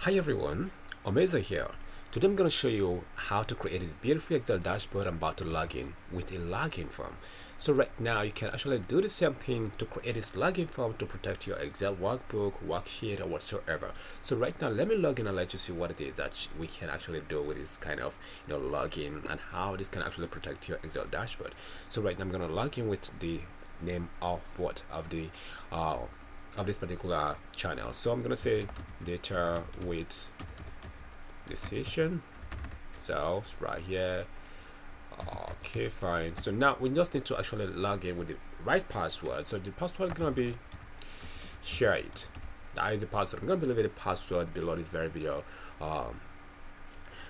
Hi everyone, Omeza here. Today I'm going to show you how to create this beautiful Excel dashboard I'm about to log in with a login form. So right now you can actually do the same thing to create this login form to protect your Excel workbook, worksheet or whatsoever. So right now let me log in and let you see what it is that we can actually do with this kind of login and how this can actually protect your Excel dashboard. So right now I'm going to log in with the name of this particular channel. So I'm gonna say Datawithdecision. So right here, okay, fine. So now we just need to actually log in with the right password. So the password is gonna be Shareit. That is the password. I'm gonna leave the password below this very video, below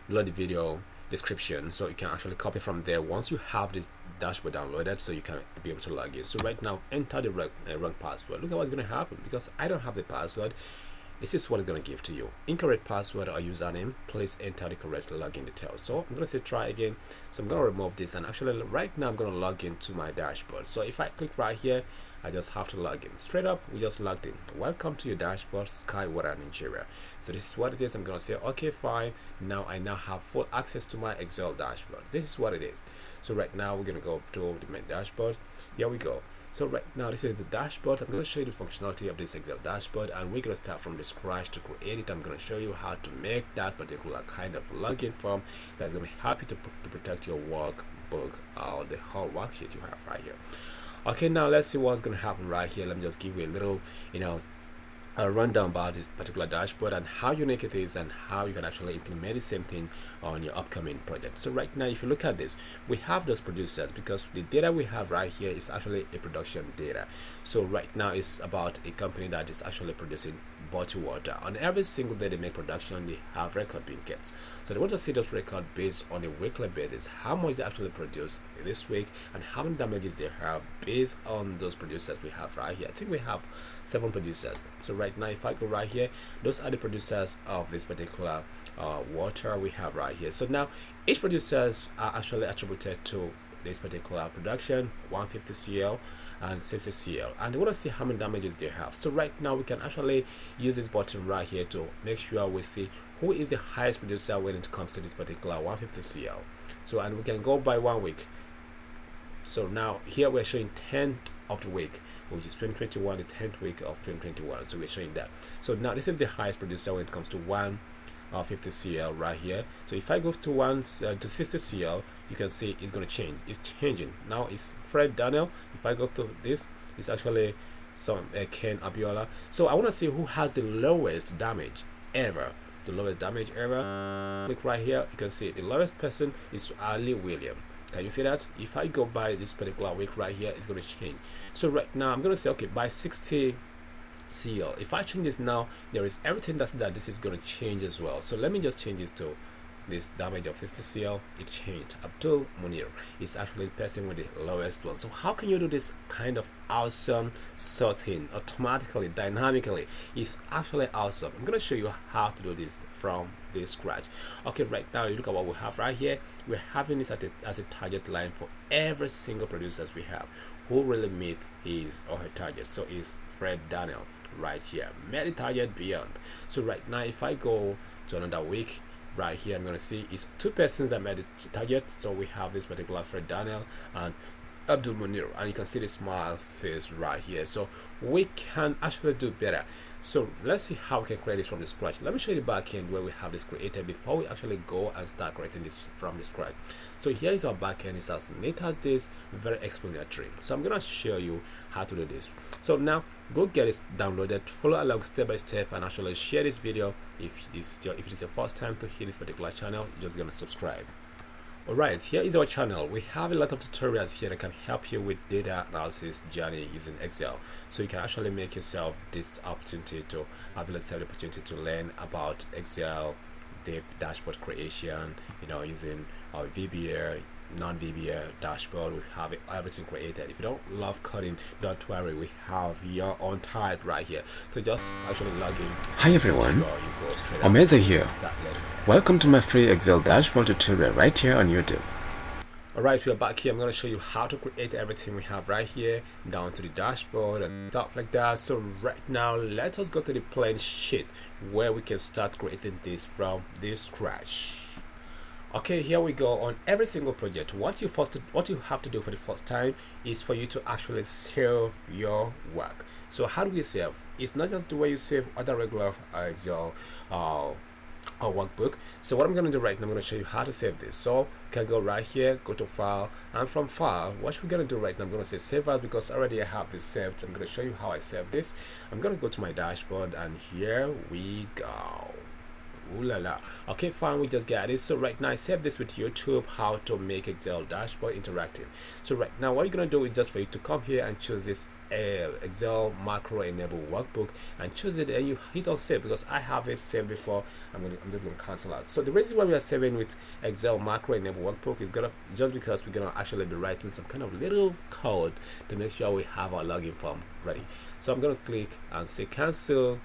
the video description, so you can actually copy from there once you have this dashboard downloaded, so you can be able to log in. So right now enter the wrong password. Look at what's going to happen because I don't have the password. This is what it's going to give to you: incorrect password or username. Please enter the correct login details. So I'm going to say try again. So I'm going to remove this, and actually right now I'm going to log into my dashboard. So if I click right here, I just have to log in. Straight up, we just logged in. Welcome to your dashboard, Skywater, Nigeria. So this is what it is. I'm going to say okay, fine. Now I have full access to my Excel dashboard. This is what it is. So right now we're going to go to the main dashboard. Here we go. So right now this is the dashboard. I'm going to show you the functionality of this Excel dashboard, and we're going to start from the scratch to create it. I'm going to show you how to make that particular kind of login form that's going to be happy to protect your workbook or the whole worksheet you have right here. Okay, now let's see what's going to happen right here. Let me just give you a little a rundown about this particular dashboard and how unique it is and how you can actually implement the same thing on your upcoming project. So right now if you look at this, we have those producers because the data we have right here is actually a production data. So right now it's about a company that is actually producing bottled water. On every single day they make production, they have record being kept. So they want to see those record based on a weekly basis, how much they actually produce this week and how many damages they have based on those producers we have right here. I think we have 7 producers. So right now if I go right here, those are the producers of this particular water we have right here. So now each producers are actually attributed to this particular production, 150 cl and 60 cl, and they want to see how many damages they have. So right now we can actually use this button right here to make sure we see who is the highest producer when it comes to this particular 150 cl. So and we can go by 1 week. So now here we're showing 10th of the week, which is 2021, the 10th week of 2021. So we're showing that. So now this is the highest producer when it comes to 150 cl right here. So if I go to 60 cl, you can see it's going to change. It's changing. Now it's Fred Daniel. If I go to this, it's actually some Ken Abiola. So I want to see who has the lowest damage ever. The lowest damage ever. Click right here. You can see the lowest person is Ali William. Can you see that? If I go by this particular week right here, it's going to change. So right now I'm going to say okay, by 60 cl. If I change this now, there is everything that this is going to change as well. So let me just change this to this damage of 60 cl. It changed. Abdul Munir is actually the person with the lowest one. So how can you do this kind of awesome sorting automatically, dynamically? It's actually awesome. I'm going to show you how to do this from the scratch. Okay, right now you look at what we have right here. We're having this as a target line for every single producers we have who really meet his or her target. So it's Fred Daniel right here, met the target beyond. So right now if I go to another week right here, I'm going to see it's 2 persons that met the target. So we have this particular Fred Daniel and Abdul Munir, and you can see the smile face right here. So we can actually do better. So let's see how we can create this from the scratch. Let me show you the back end where we have this created before we actually go and start creating this from the scratch. So here is our back end. It's as neat as this, very explanatory. So I'm gonna show you how to do this. So now go get it downloaded, follow along step by step, and actually share this video. If it is your first time to hit this particular channel, you're just gonna subscribe. Alright, here is our channel. We have a lot of tutorials here that can help you with data analysis journey using Excel. So you can actually make yourself this opportunity to have the opportunity to learn about Excel, deep dashboard creation, using our VBA, non-VBA dashboard. We have everything created. If you don't love coding, don't worry, we have your own type right here. So just actually log in. Hi everyone, Omeza here. Welcome to my free Excel dashboard tutorial right here on YouTube. Alright, we are back here. I'm going to show you how to create everything we have right here down to the dashboard and stuff like that. So right now, let us go to the plain sheet where we can start creating this from the scratch. Okay, here we go. On every single project, what you have to do for the first time is for you to actually save your work. So how do we save? It's not just the way you save other regular Excel or workbook. So what I'm going to do right now, I'm going to show you how to save this. So you can go right here, go to file, and from file, what we're going to do right now, I'm going to say save as, because already I have this saved. I'm going to show you how I save this. I'm going to go to my dashboard, and here we go. Ooh la la. Okay, fine, we just got it. So right now I save this with YouTube, how to make Excel dashboard interactive. So right now what you're going to do is just for you to come here and choose this Excel macro enabled workbook and choose it, and you hit on save because I have it saved before. I'm just going to cancel out. So the reason why we are saving with Excel macro enabled workbook is just because we're going to actually be writing some kind of little code to make sure we have our login form ready. So I'm going to click and say cancel,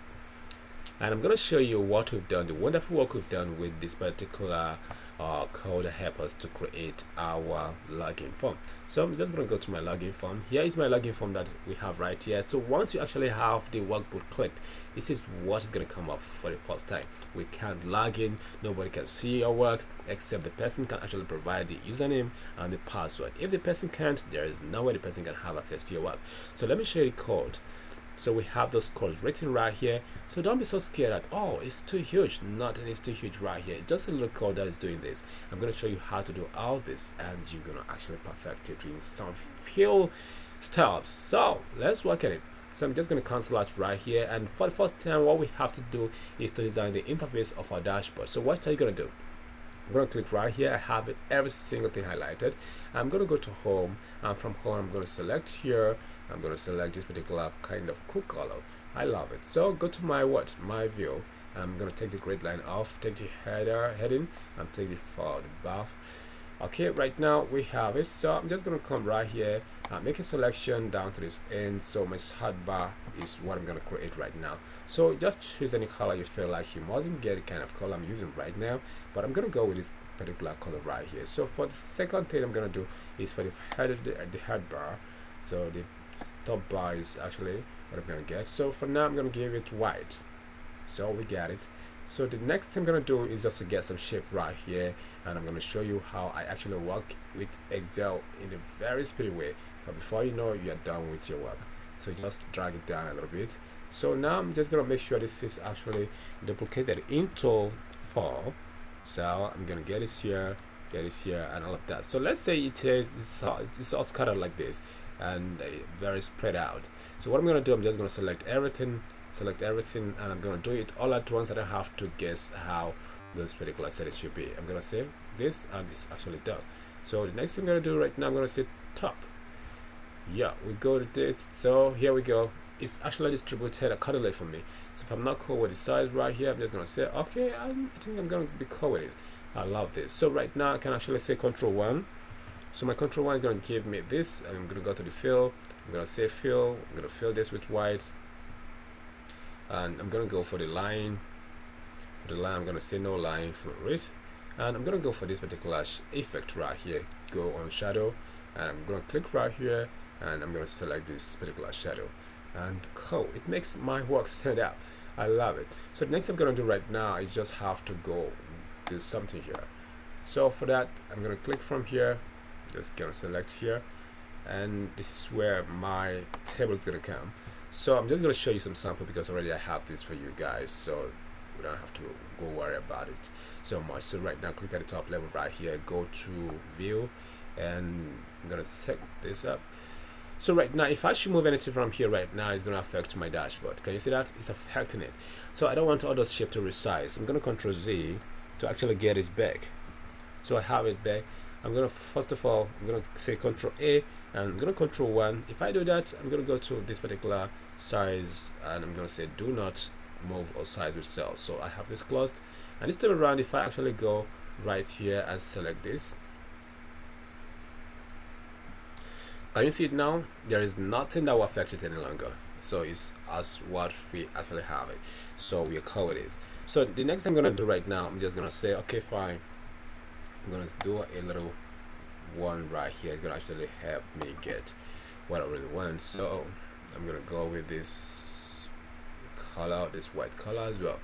and I'm going to show you what we've done, the wonderful work we've done with this particular code to help us to create our login form. So I'm just going to go to my login form. Here is my login form that we have right here. So once you actually have the workbook clicked, this is what is going to come up for the first time. We can't log in, nobody can see your work except the person can actually provide the username and the password. If the person can't, there is no way the person can have access to your work. So let me show you the code. So we have those codes written right here. So don't be so scared that, oh, it's too huge. Nothing is too huge right here. It's just a little code that is doing this. I'm going to show you how to do all this, and you're going to actually perfect it in some few steps. So let's work at it. So I'm just going to cancel out right here. And for the first time, what we have to do is to design the interface of our dashboard. So what are you going to do? I'm going to click right here. I have it, every single thing highlighted. I'm going to go to home, and from home I'm going to select here. I'm going to select this particular kind of cool color. I love it. So go to my view. I'm going to take the grid line off, take the heading, and take the bar. Okay, right now we have it. So I'm just going to come right here and make a selection down to this end. So my sidebar is what I'm going to create right now. So just choose any color you feel like. You mustn't get the kind of color I'm using right now, but I'm going to go with this particular color right here. So for the second thing I'm going to do is for the head bar. So the top bar is actually what I'm going to get. So for now I'm going to give it white. So we got it. So the next thing I'm going to do is just to get some shape right here, and I'm going to show you how I actually work with Excel in a very speedy way. But before you know, you're done with your work. So just drag it down a little bit. So now I'm just going to make sure this is actually duplicated into 4. So I'm going to get this here, and all of that. So let's say it's all scattered like this and very spread out. So what I'm going to do, I'm just going to select everything, and I'm going to do it all at once. I don't have to guess how this particular settings should be. I'm going to save this, and it's actually done. So the next thing I'm going to do right now, I'm going to say top. Yeah, we go to it. So here we go. It's actually distributed accordingly for me. So if I'm not cool with the size right here, I'm just going to say okay, I think I'm going to be cool with it. I love this. So right now I can actually say Control 1. So my Control 1 is going to give me this. I'm going to go to the fill. I'm going to say fill. I'm going to fill this with white, and I'm going to go for the line. For the line, I'm going to say no line for it, and I'm going to go for this particular effect right here. Go on shadow, and I'm going to click right here, and I'm going to select this particular shadow, and cool. It makes my work stand out. I love it. So the next thing I'm going to do right now, I just have to go do something here. So for that, I'm going to click from here. Just gonna select here, and this is where my table is gonna come. So I'm just gonna show you some sample because already I have this for you guys, so we don't have to go worry about it so much. So right now, click at the top level right here, go to view, and I'm gonna set this up. So right now, if I should move anything from here right now, it's gonna affect my dashboard. Can you see that? It's affecting it. So I don't want all those shape to resize. I'm gonna Control Z to actually get it back. So I have it back. I'm going to, first of all, I'm going to say Control A, and I'm going to Control 1. If I do that, I'm going to go to this particular size, and I'm going to say do not move or size with cells. So I have this closed, and this time around, if I actually go right here and select this, can you see it now? There is nothing that will affect it any longer. So it's as what we actually have it. So we are cool with this. So the next thing I'm going to do right now, I'm just going to say, okay, fine. I'm going to do a little one right here is gonna actually help me get what I really want. So I'm gonna go with this color, this white color as well.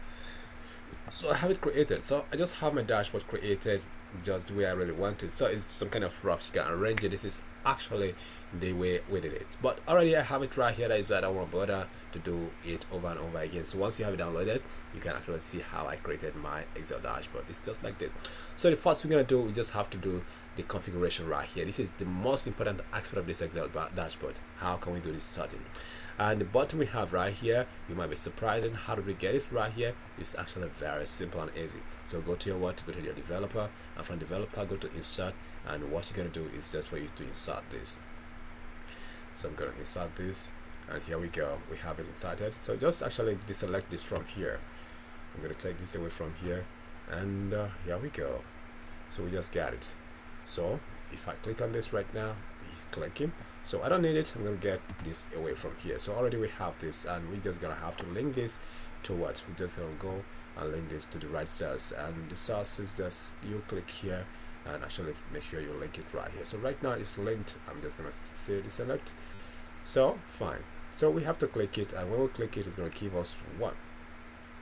So I have it created. So I just have my dashboard created just the way I really want it. So it's some kind of rough, you can arrange it. This is actually the way we did it, but already I have it right here. That is why I don't want to bother to do it over and over again. So once you have it downloaded, you can actually see how I created my Excel dashboard. It's just like this. So the first thing we're gonna do, we just have to do the configuration right here. This is the most important aspect of this Excel dashboard. How can we do this sorting? And the button we have right here, you might be surprised in how do we get it right here. It's actually very simple and easy. So go to your go to your developer, and from developer go to insert, and what you're gonna do is just for you to insert this. So I'm gonna insert this, and here we go, we have it inserted. So just actually deselect this from here. I'm gonna take this away from here, and here we go. So we just got it. So if I click on this right now, it's clicking. So I don't need it. I'm gonna get this away from here. So already we have this, and we're just gonna have to link this to what? We're just gonna go and link this to the right cells, and the cells is just, you click here and actually make sure you link it right here. So right now it's linked. I'm just gonna say deselect. So fine. So we have to click it, and when we click it, it's gonna give us 1.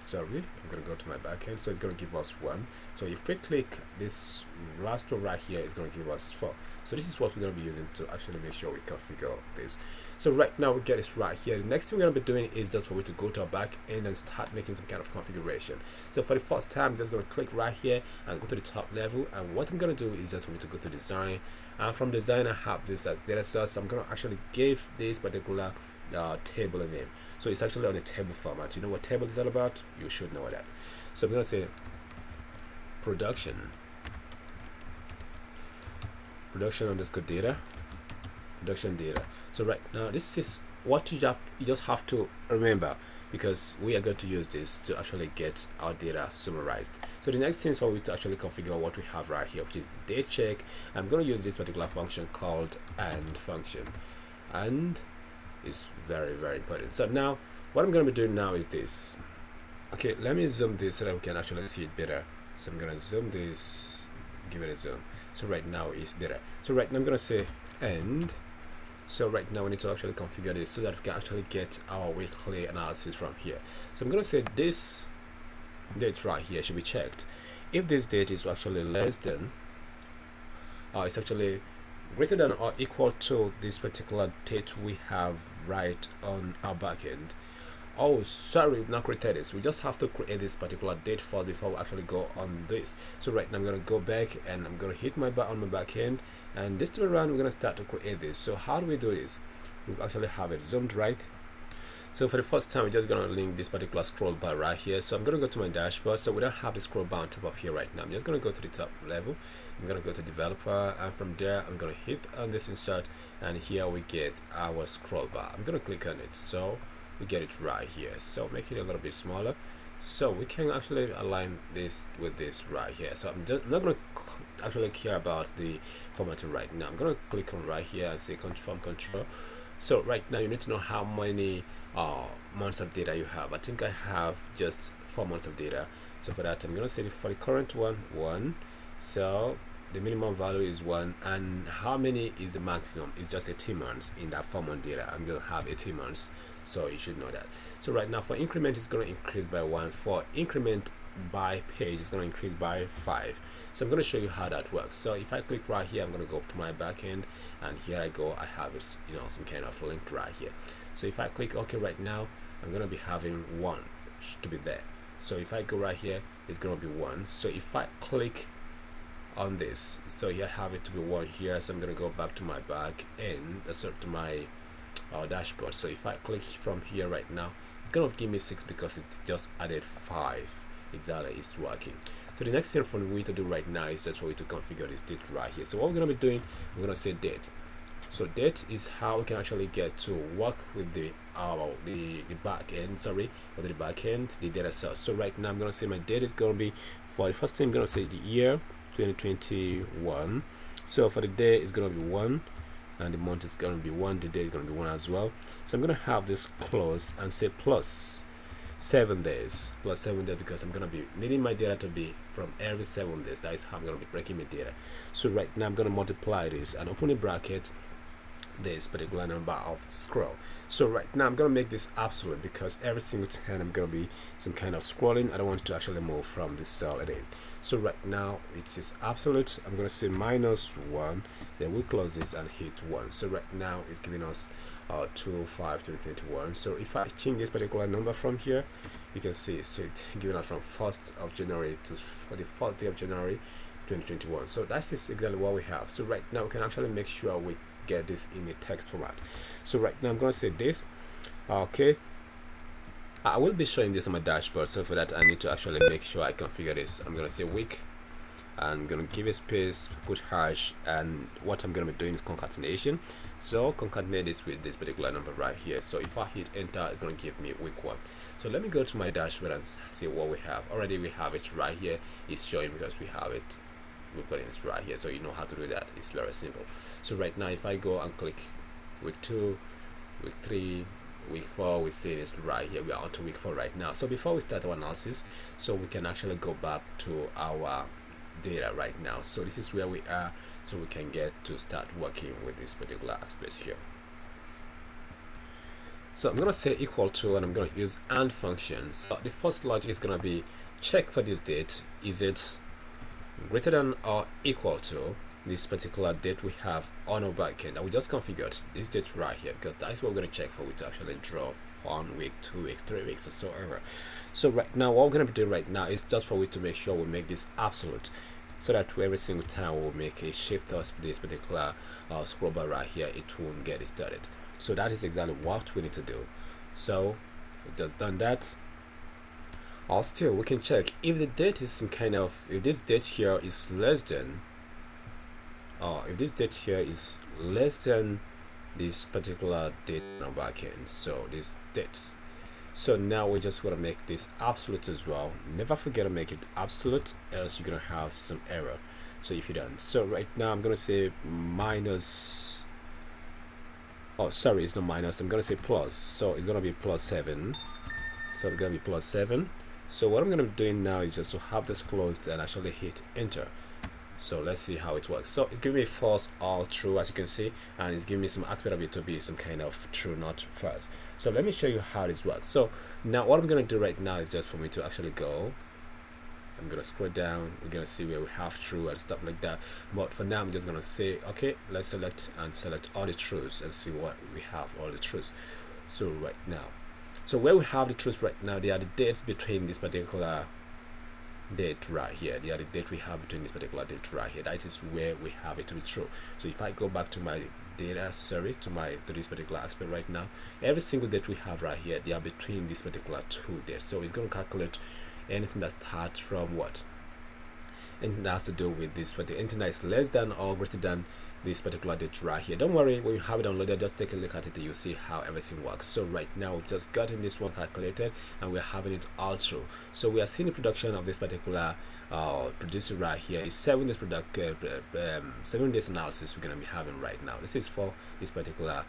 Sorry, I'm gonna go to my backend. So it's gonna give us 1. So if we click this last one right here, it's gonna give us 4. So this is what we're gonna be using to actually make sure we configure this. So right now we get it right here. The next thing we're gonna be doing is just for we to go to our back end and start making some kind of configuration. So for the first time, I'm just gonna click right here and go to the top level. And what I'm gonna do is just for me to go to design. And from design, I have this as data source. So I'm gonna actually give this particular table a name. So it's actually on a table format. You know what table is all about? You should know that. So I'm gonna say production underscore data, production data. So right now this is what you just have to remember, because we are going to use this to actually get our data summarized. So the next thing is for we to actually configure what we have right here, which is date check. I'm going to use this particular function called and function, and it's very, very important. So now what I'm going to be doing now is this. Okay, let me zoom this so that we can actually see it better. So I'm going to zoom this, give it a zoom. So right now it's better. So right now I'm going to say end. So right now we need to actually configure this so that we can actually get our weekly analysis from here. So I'm going to say this date right here should be checked. If this date is actually less than, it's actually greater than or equal to this particular date we have right on our backend. Oh, sorry, we've not created this. We just have to create this particular date first before we actually go on this. So right now I'm gonna go back and I'm gonna hit my bar on my back end, and this time around we're gonna start to create this. So how do we do this? We actually have it zoomed right. So for the first time, we're just gonna link this particular scroll bar right here. So I'm gonna go to my dashboard. So we don't have the scroll bar on top of here right now. I'm just gonna go to the top level. I'm gonna go to developer, and from there I'm gonna hit on this insert, and here we get our scroll bar. I'm gonna click on it. So we get it right here. So make it a little bit smaller so we can actually align this with this right here. So I'm not going to actually care about the formatting right now. I'm going to click on right here and say form control. So right now you need to know how many months of data you have. I think I have just 4 months of data. So for that I'm going to say for the current one 1. So the minimum value is 1, and how many is the maximum? It's just 18 months in that 4 month data. I'm going to have 18 months, so you should know that. So right now for increment it's going to increase by 1. For increment by page it's going to increase by 5. So I'm going to show you how that works. So if I click right here, I'm going to go up to my backend, and here I go. I have it, you know, some kind of link right here. So if I click OK right now, I'm going to be having 1 to be there. So if I go right here, it's going to be 1. So if I click on this, so here I have it to be 1 here. So I'm going to go back to my back end, to my dashboard. So if I click from here right now, it's going to give me 6 because it just added 5. Exactly, it's working. So the next thing for me to do right now is just for we to configure this date right here. So what we're going to be doing, we're going to say date. So date is how we can actually get to work with the back end, or the back end, the data source. So right now I'm going to say my date is going to be, for the first thing I'm going to say the year 2021. So for the day it's going to be 1, and the month is going to be 1, the day is going to be 1 as well. So I'm going to have this close and say plus. 7 days plus 7 days, because I'm gonna be needing my data to be from every 7 days. That is how I'm gonna be breaking my data. So right now I'm gonna multiply this and open a bracket, this particular number of scroll. So right now I'm gonna make this absolute, because every single time I'm gonna be some kind of scrolling, I don't want to actually move from this cell it is. So right now it is absolute. I'm gonna say -1, then we close this and hit 1. So right now it's giving us 2/5/2021. So if I change this particular number from here, you can see it's giving us from 1st of January to for the 1st day of January 2021. So that's exactly what we have. So right now we can actually make sure we get this in a text format. So right now I'm going to say this. Okay, I will be showing this on my dashboard, so for that I need to actually make sure I configure this. I'm going to say week, I'm going to give a space, put hash, and what I'm going to be doing is concatenation. So concatenate this with this particular number right here. So if I hit enter, it's going to give me week 1. So let me go to my dashboard and see what we have. Already we have it right here. It's showing because we have it. We've got it right here, so you know how to do that. It's very simple. So right now if I go and click week 2, week 3, week 4, we see it right here. We are on to week 4 right now. So before we start our analysis, so we can actually go back to our data right now. So this is where we are, so we can get to start working with this particular aspect here. So I'm going to say equal to, and I'm going to use AND functions. So the first logic is going to be check for this date. Is it greater than or equal to this particular date we have on our backend that we just configured, this date right here, because that's what we're going to check for, we to actually draw 1 week, 2 weeks, 3 weeks, or so ever. So right now what we're going to be doing right now is just for we to make sure we make this absolute, so that every single time we'll make a shift of this particular scroll bar right here, it won't get started. So that is exactly what we need to do. So we've just done that. Or still we can check if the date is some kind of, if this date here is less than, if this date here is less than this particular date on our backend, so this date. So now we just want to make this absolute as well. Never forget to make it absolute, else you're gonna have some error. So if you don't, so right now I'm gonna say minus, oh sorry, it's not minus, I'm gonna say plus, so it's gonna be +7. So it's gonna be +7. So what I'm going to be doing now is just to have this closed and actually hit enter. So let's see how it works. So it's giving me false all true, as you can see, and it's giving me some aspect of it to be some kind of true, not false. So let me show you how this works. So now what I'm going to do right now is just for me to actually go, I'm going to scroll down, we're going to see where we have true and stuff like that. But for now I'm just going to say, okay, let's select all the truths and see what we have, all the truths. So right now, so where we have the truth right now, they are the dates between this particular date right here. They are the date we have between this particular date right here. That is where we have it to be true. So if I go back to my data, to this particular aspect right now, every single date we have right here, they are between this particular 2 dates. So it's going to calculate anything that starts from what? Anything that has to do with this, but the anything that is less than or greater than this particular date right here. Don't worry, when you have it downloaded, just take a look at it and you'll see how everything works. So right now we've just gotten this one calculated and we're having it all true. So we are seeing the production of this particular producer right here is 7 days 7 days analysis we're going to be having right now. This is for this particular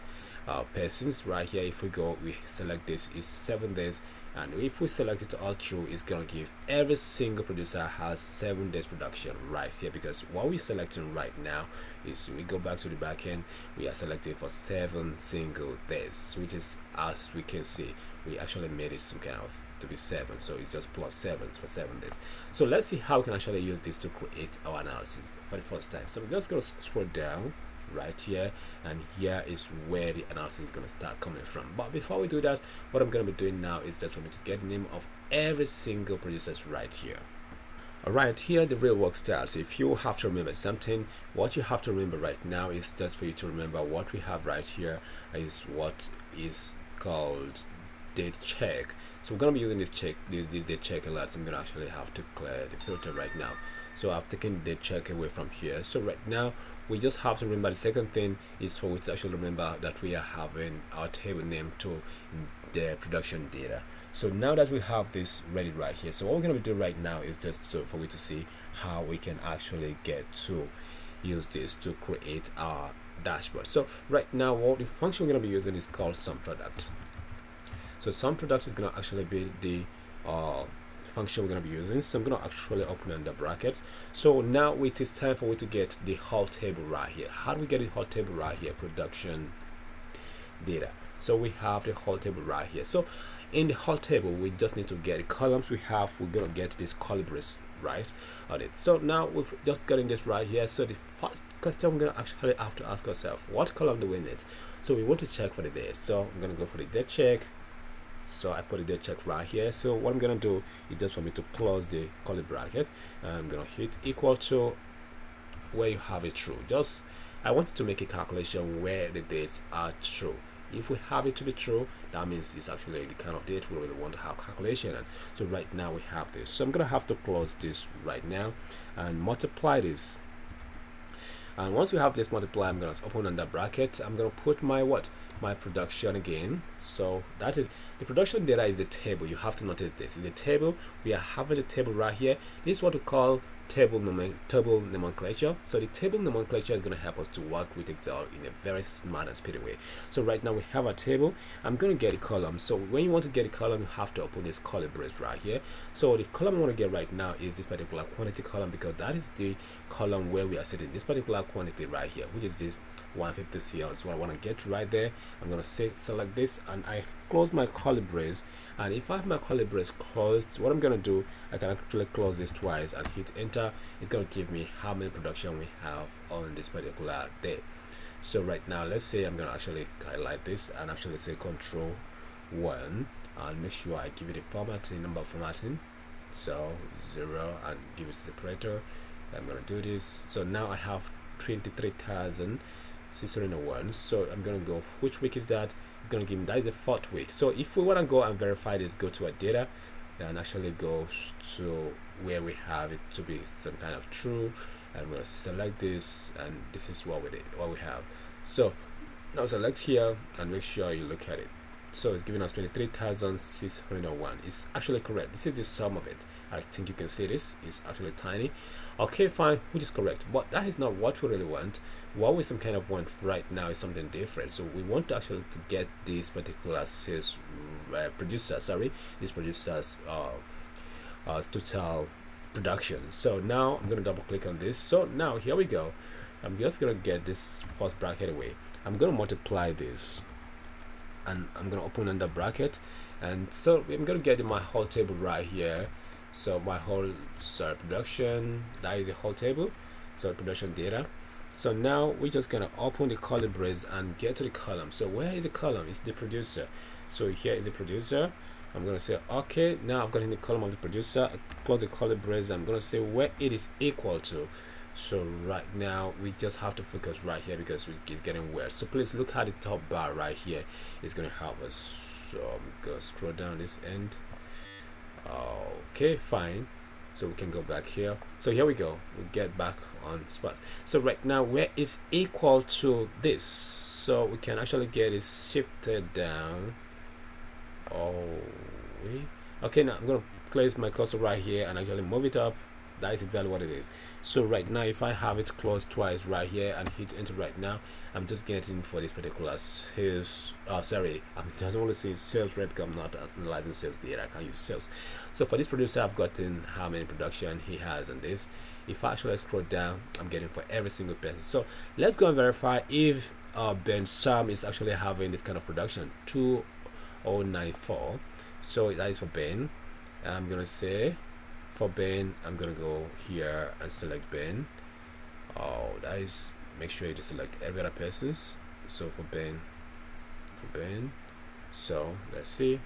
persons right here. If we go, we select this, is 7 days, and if we select it all true, it's gonna give every single producer has 7 days production right here, because what we're selecting right now is, we go back to the back end, we are selecting for 7 single days, which is, as we can see, we actually made it some kind of to be 7, so it's just +7 for 7 days. So let's see how we can actually use this to create our analysis for the first time. So we're just going to scroll down right here, and here is where the analysis is going to start coming from. But before we do that, what I'm going to be doing now is just for me to get the name of every single producer right here. Alright, here the real work starts. If you have to remember something, what you have to remember right now is just for you to remember what we have right here is what is called date check. So we're going to be using this date check a lot, so I'm going to actually have to clear the filter right now. So I've taken the date check away from here. So right now we just have to remember the second thing is for we to actually remember that we are having our table name to the production data. So now that we have this ready right here, so what we're going to be doing right now is just for we to see how we can actually get to use this to create our dashboard. So right now what the function we're going to be using is called sum product. So some production is going to actually be the function we're going to be using. So I'm going to actually open under brackets. So now it is time for we to get the whole table right here. How do we get the whole table right here? Production data. So we have the whole table right here. So in the whole table, we just need to get the columns we're going to get this colibris right on it. So now we've just getting this right here. So the first question we're going to actually have to ask ourselves, what column do we need? So we want to check for the date. So I'm going to go for the date check. So I put the date check right here. So what I'm going to do is just for me to close the curly bracket. I'm going to hit equal to where you have it true. Just I want to make a calculation where the dates are true. If we have it to be true, that means it's actually the kind of date we really want to have calculation. And so right now we have this. So I'm going to have to close this right now and multiply this. And once we have this multiply, I'm going to open under bracket. I'm going to put my my production again. So that is the production data is a table. You have to notice this is a table. We are having a table right here. This is what we call table nomenclature. So the table nomenclature is going to help us to work with Excel in a very smart and speedy way. So right now we have a table. I'm going to get a column. So when you want to get a column, you have to open this colibris right here. So the column I want to get right now is this particular quantity column, because that is the column where we are setting this particular quantity right here, which is this 150 CL. So I want to get right there. I'm going to select this and I close my colibris. And if I have my colibris closed, what I'm going to do, I can actually close this twice and hit enter. It's going to give me how many production we have on this particular day. So right now, let's say I'm going to actually highlight this and actually say control 1 and make sure I give it a formatting, number formatting. So 0 and give it a separator. I'm going to do this. So now I have 23,601. So I'm going to go, which week is that? It's going to give me that is the 4th week. So if we want to go and verify this, go to our data and actually go to where we have it to be some kind of true, and we're going to select this, and this is what we have. So now select here and make sure you look at it. So it's giving us 23,601. It's actually correct. This is the sum of it. I think you can see this. It's actually tiny. Okay, fine, which is correct. But that is not what we really want. What we some kind of want right now is something different. So we want to actually to get this particular sales producer's total production. So now I'm going to double click on this. So now here we go. I'm just going to get this first bracket away. I'm going to multiply this and I'm going to open under bracket, and so I'm going to get my whole table right here. So my whole production, that is the whole table. So production data. So now we're just going to open the colibris and get to the column. So where is the column? It's the producer. So here is the producer. I'm going to say okay. Now I've got in the column of the producer. I close the colibris. I'm going to say where it is equal to. So right now we just have to focus right here because it's getting weird. So please look at the top bar right here. It's going to help us. So I'm going to scroll down this end. Okay, fine. So we can go back here. So here we go. We get back on spot. So right now where it's equal to this, so we can actually get it shifted down. Okay, now I'm going to place my cursor right here and actually move it up. That is exactly what it is. So right now if I have it closed twice right here and hit enter right now, I'm just getting for this particular sales sorry, I'm just only seeing sales rep because I'm not analyzing sales data. I can't use sales. So for this producer I've gotten how many production he has on this. If I actually scroll down, I'm getting for every single person. So let's go and verify if Ben Sam is actually having this kind of production 2094. So that is for Ben. I'm gonna say for Ben, I'm gonna go here and select Ben. That is, make sure you just select every other person's. So for Ben, so let's see,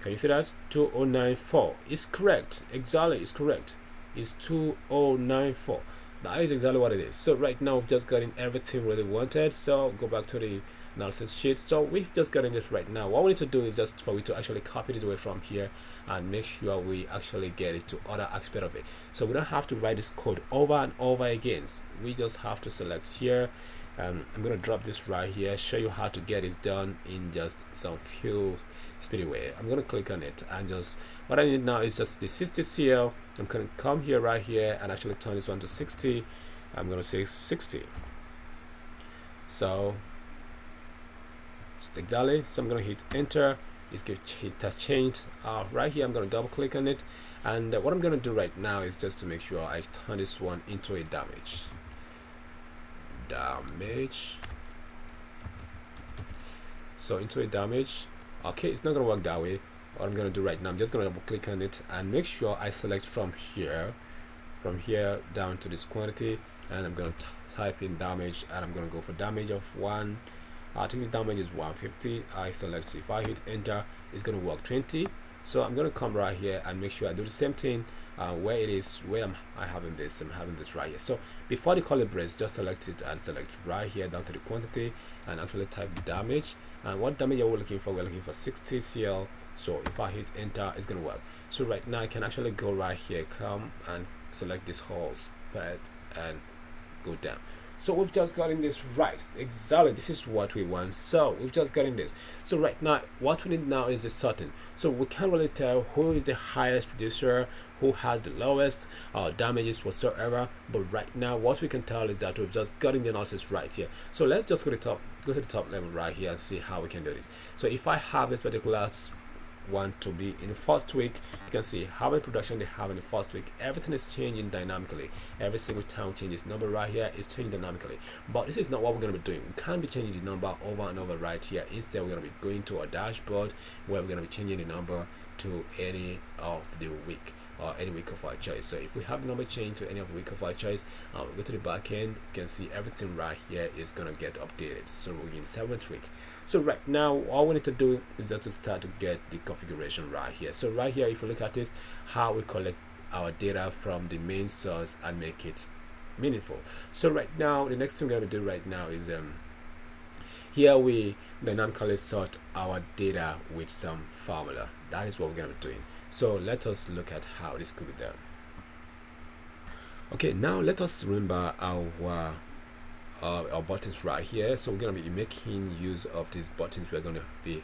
can you see that 2094 is correct? Exactly, it's correct. It's 2094. That is exactly what it is. So right now we've just gotten everything really wanted. So go back to the analysis sheet. So we've just gotten this right now. What we need to do is just for we to actually copy this away from here and make sure we actually get it to other aspect of it. So we don't have to write this code over and over again. We just have to select here. I'm going to drop this right here, show you how to get it done in just some few speedy way. I'm going to click on it and just what I need now is just the 60 CL. I'm going to come here right here and actually turn this one to 60. I'm going to say 60. So exactly, so I'm going to hit enter it has changed. Right here I'm going to double click on it, and what I'm going to do right now is just to make sure I turn this one into a damage. So into a damage. Okay, it's not going to work that way. What I'm going to do right now, I'm just going to double click on it and make sure I select from here down to this quantity, and I'm going to type in damage, and I'm going to go for damage of 1. I think the damage is 150. I select, if I hit enter, it's going to work 20. So I'm going to come right here and make sure I do the same thing where it is, where I'm having this right here. So before the color brace, just select it and select right here down to the quantity and actually type damage. And what damage are we looking for? We're looking for 60 CL. So if I hit enter, it's going to work. So right now I can actually go right here, come and select this whole spread and go down. So we've just gotten this right. Exactly, this is what we want. So we've just gotten this. So right now what we need now is the sorting. So we can't really tell who is the highest producer, who has the lowest damages whatsoever, but right now what we can tell is that we've just gotten the analysis right here. So let's just go to the top level right here and see how we can do this. So if I have this particular one to be in the first week, you can see how many production they have in the first week. Everything is changing dynamically. Every single time we change this number right here is changing dynamically, but this is not what we're going to be doing. We can't be changing the number over and over right here. Instead, we're going to be going to our dashboard where we're going to be changing the number to any of the week or any week of our choice. So if we have the number changed to any of the week of our choice, we go to the back end, you can see everything right here is going to get updated. So we're in 7th week. So right now all we need to do is just to start to get the configuration right here. So right here, if you look at this, how we collect our data from the main source and make it meaningful. So right now the next thing we're going to do right now is here we dynamically sort our data with some formula. That is what we're going to be doing. So let us look at how this could be done. Okay, now let us remember our buttons right here. So we're going to be making use of these buttons. We're going to be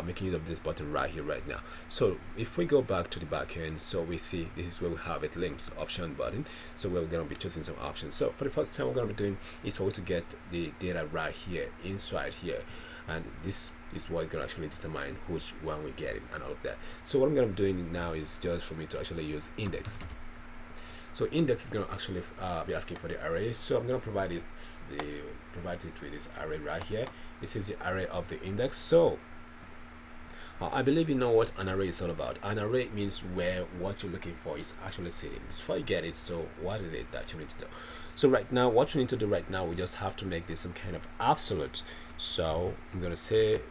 making use of this button right here right now. So if we go back to the back end, so we see this is where we have it linked, option button. So we're going to be choosing some options. So for the first time, we're going to be doing is for we to get the data right here inside here, and this is what is going to actually determine which one we get it and all of that. So what I'm going to be doing now is just for me to actually use index. So index is going to actually be asking for the array. So I'm going to provide it with this array right here. This is the array of the index. So I believe you know what an array is all about. An array means where what you're looking for is actually sitting. Before you get it, so what is it that you need to do? So right now, what you need to do right now, we just have to make this some kind of absolute. So I'm going to say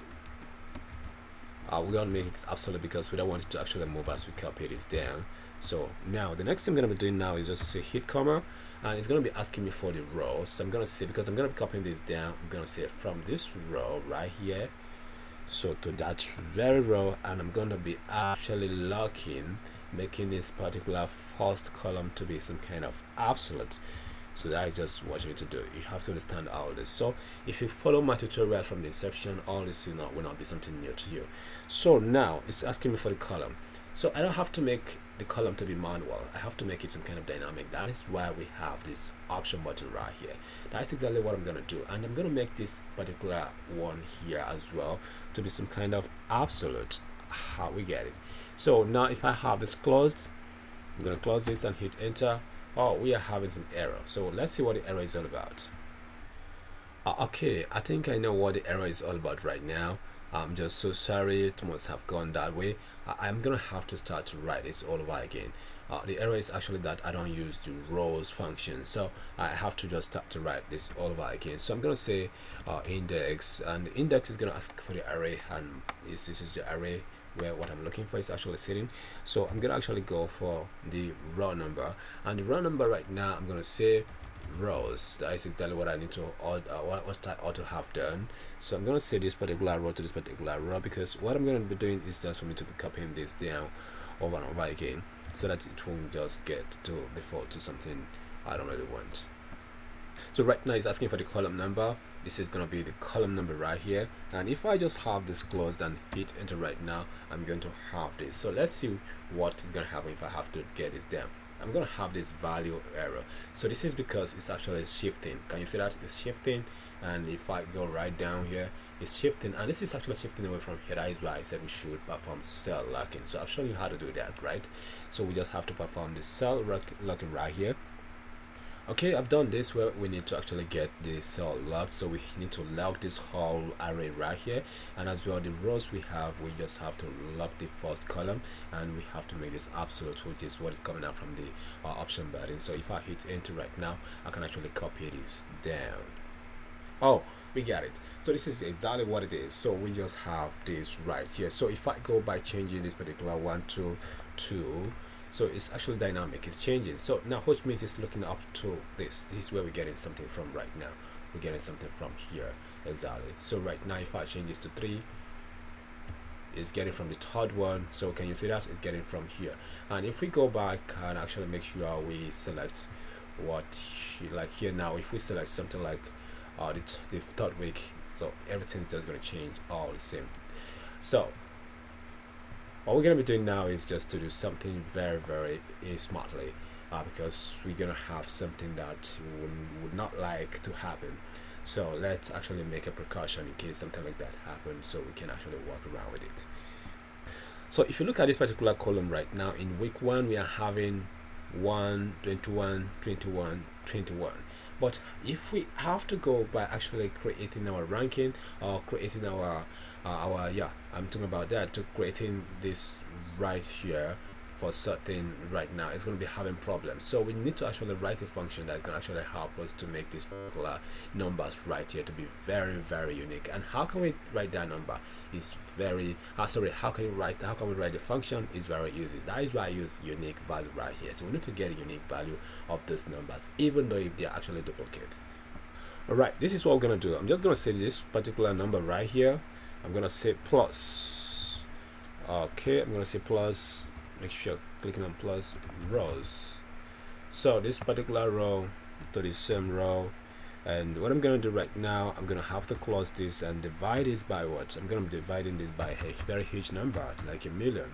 we're going to make it absolute because we don't want it to actually move as we copy this down. So now the next thing I'm going to be doing now is just say hit comma, and it's going to be asking me for the row. So I'm going to say, because I'm going to be copying this down, I'm going to say from this row right here, so to that very row, and I'm going to be actually locking, making this particular first column to be some kind of absolute. So that is just what you need to do. You have to understand all this. So if you follow my tutorial from the inception, all this will not be something new to you. So now it's asking me for the column. So I don't have to make the column to be manual. I have to make it some kind of dynamic. That is why we have this option button right here. That's exactly what I'm going to do. And I'm going to make this particular one here as well to be some kind of absolute. How we get it. So now if I have this closed, I'm going to close this and hit enter. Oh, we are having some error. So let's see what the error is all about. Okay, I think I know what the error is all about right now. I'm just so sorry, it must have gone that way. I'm gonna have to start to write this all over again. The error is actually that I don't use the rows function, so I have to just start to write this all over again. So I'm gonna say index, and the index is gonna ask for the array, and this is the array where what I'm looking for is actually sitting. So I'm gonna actually go for the row number, and the row number right now I'm gonna say rows. That is exactly what I need to what I ought to have done. So I'm going to say this particular row to this particular row, because what I'm going to be doing is just for me to be copying this down over and over again, so that it won't just get to default to something I don't really want. So right now it's asking for the column number. This is going to be the column number right here, and if I just have this closed and hit enter right now, I'm going to have this. So let's see what is going to happen if I have to get this down. I'm gonna have this value error. So this is because it's actually shifting. Can you see that it's shifting? And if I go right down here, it's shifting, and this is actually shifting away from here. That is why I said we should perform cell locking. So I've shown you how to do that, right? So we just have to perform the cell locking right here. Okay, I've done this where we need to actually get the cell locked, so we need to lock this whole array right here, and as well the rows we just have to lock the first column, and we have to make this absolute, which is what is coming out from the option button. So if I hit enter right now, I can actually copy this down. Oh, we got it. So this is exactly what it is. So we just have this right here. So if I go by changing this particular 1 to 2, so it's actually dynamic, it's changing. So now which means it's looking up to this is where we're getting something from right now. We're getting something from here, exactly. So right now if I change this to 3, it's getting from the third one. So can you see that it's getting from here? And if we go back and actually make sure we select what, like here now, if we select something like the third week, so everything is just going to change all the same. So what we're going to be doing now is just to do something very smartly, because we're going to have something that we would not like to happen. So let's actually make a precaution in case something like that happens, so we can actually work around with it. So if you look at this particular column right now, in week 1 we are having 1, 21, 21, 21. But if we have to go by actually creating our ranking, or creating our I'm talking about that, to creating this right here for certain right now, it's going to be having problems. So we need to actually write a function that's going to actually help us to make these particular numbers right here to be very unique. And how can we write that number? Is very how can we write the function? Is very easy. That is why I use unique value right here. So we need to get a unique value of those numbers, even though if they are actually duplicate. Alright, this is what we're going to do. I'm just going to say this particular number right here. I'm going to say plus. Okay, I'm going to say plus. Make sure you're clicking on plus rows. So this particular row to the same row, and what I'm going to do right now, I'm going to have to close this and divide this by what? I'm going to be dividing this by a very huge number, like 1,000,000.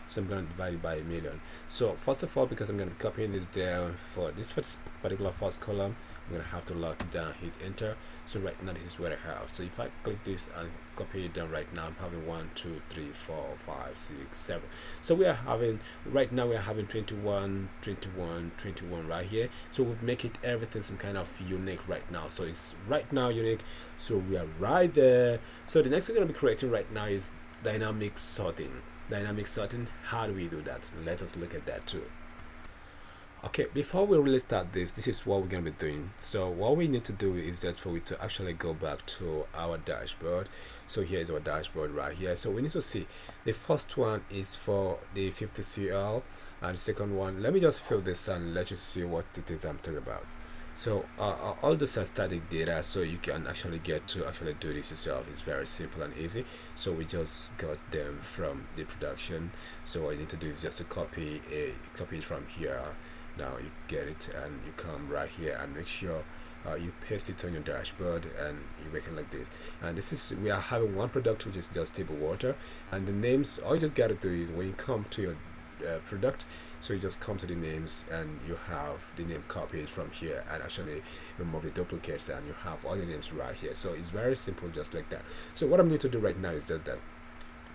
So I'm going to divide it by 1,000,000. So first of all, because I'm going to be copying this down for this particular first column, I'm going to have to lock it down, hit enter. So right now this is what I have. So if I click this and copy it down right now, I'm having 1, 2, 3, 4, 5, 6, 7. So we are having right now 21, 21, 21 right here. So we'll make it everything some kind of unique right now. So it's right now unique. So we are right there. So the next we're going to be creating right now is dynamic sorting. Dynamic sorting, how do we do that? Let us look at that too. Okay, before we really start this is what we're going to be doing. So what we need to do is just for we to actually go back to our dashboard. So here is our dashboard right here. So we need to see the first one is for the 50 CL, and the second one, let me just fill this and let you see what it is I'm talking about. So all this are static data, so you can actually get to actually do this yourself. It's very simple and easy. So we just got them from the production. So what you need to do is just to copy it from here. Now you get it and you come right here and make sure you paste it on your dashboard, and you make it like this. And this is, we are having one product which is just table water, and the names, all you just got to do is when you come to your product, so you just come to the names and you have the name copied from here, and actually remove the duplicates, and you have all the names right here. So it's very simple, just like that. So what I'm going to do right now is just that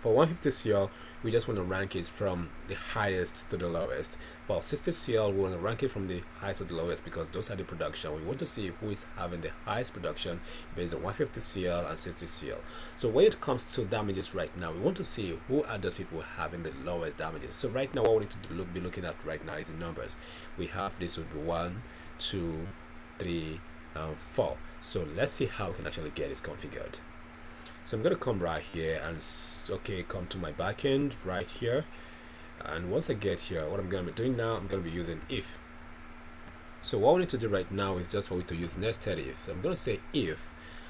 for 150 CL, we just want to rank it from the highest to the lowest. For 60 CL, we want to rank it from the highest to the lowest, because those are the production. We want to see who is having the highest production based on 150 CL and 60 CL. So when it comes to damages right now, we want to see who are those people having the lowest damages. So right now, what we need to be looking at right now is the numbers. We have this would be 1, 2, 3, and 4. So let's see how we can actually get this configured. So I'm going to come right here and come to my backend right here, and once I get here, what I'm going to be doing now, I'm going to be using if. So what we need to do right now is just for we to use nested if. So I'm going to say if,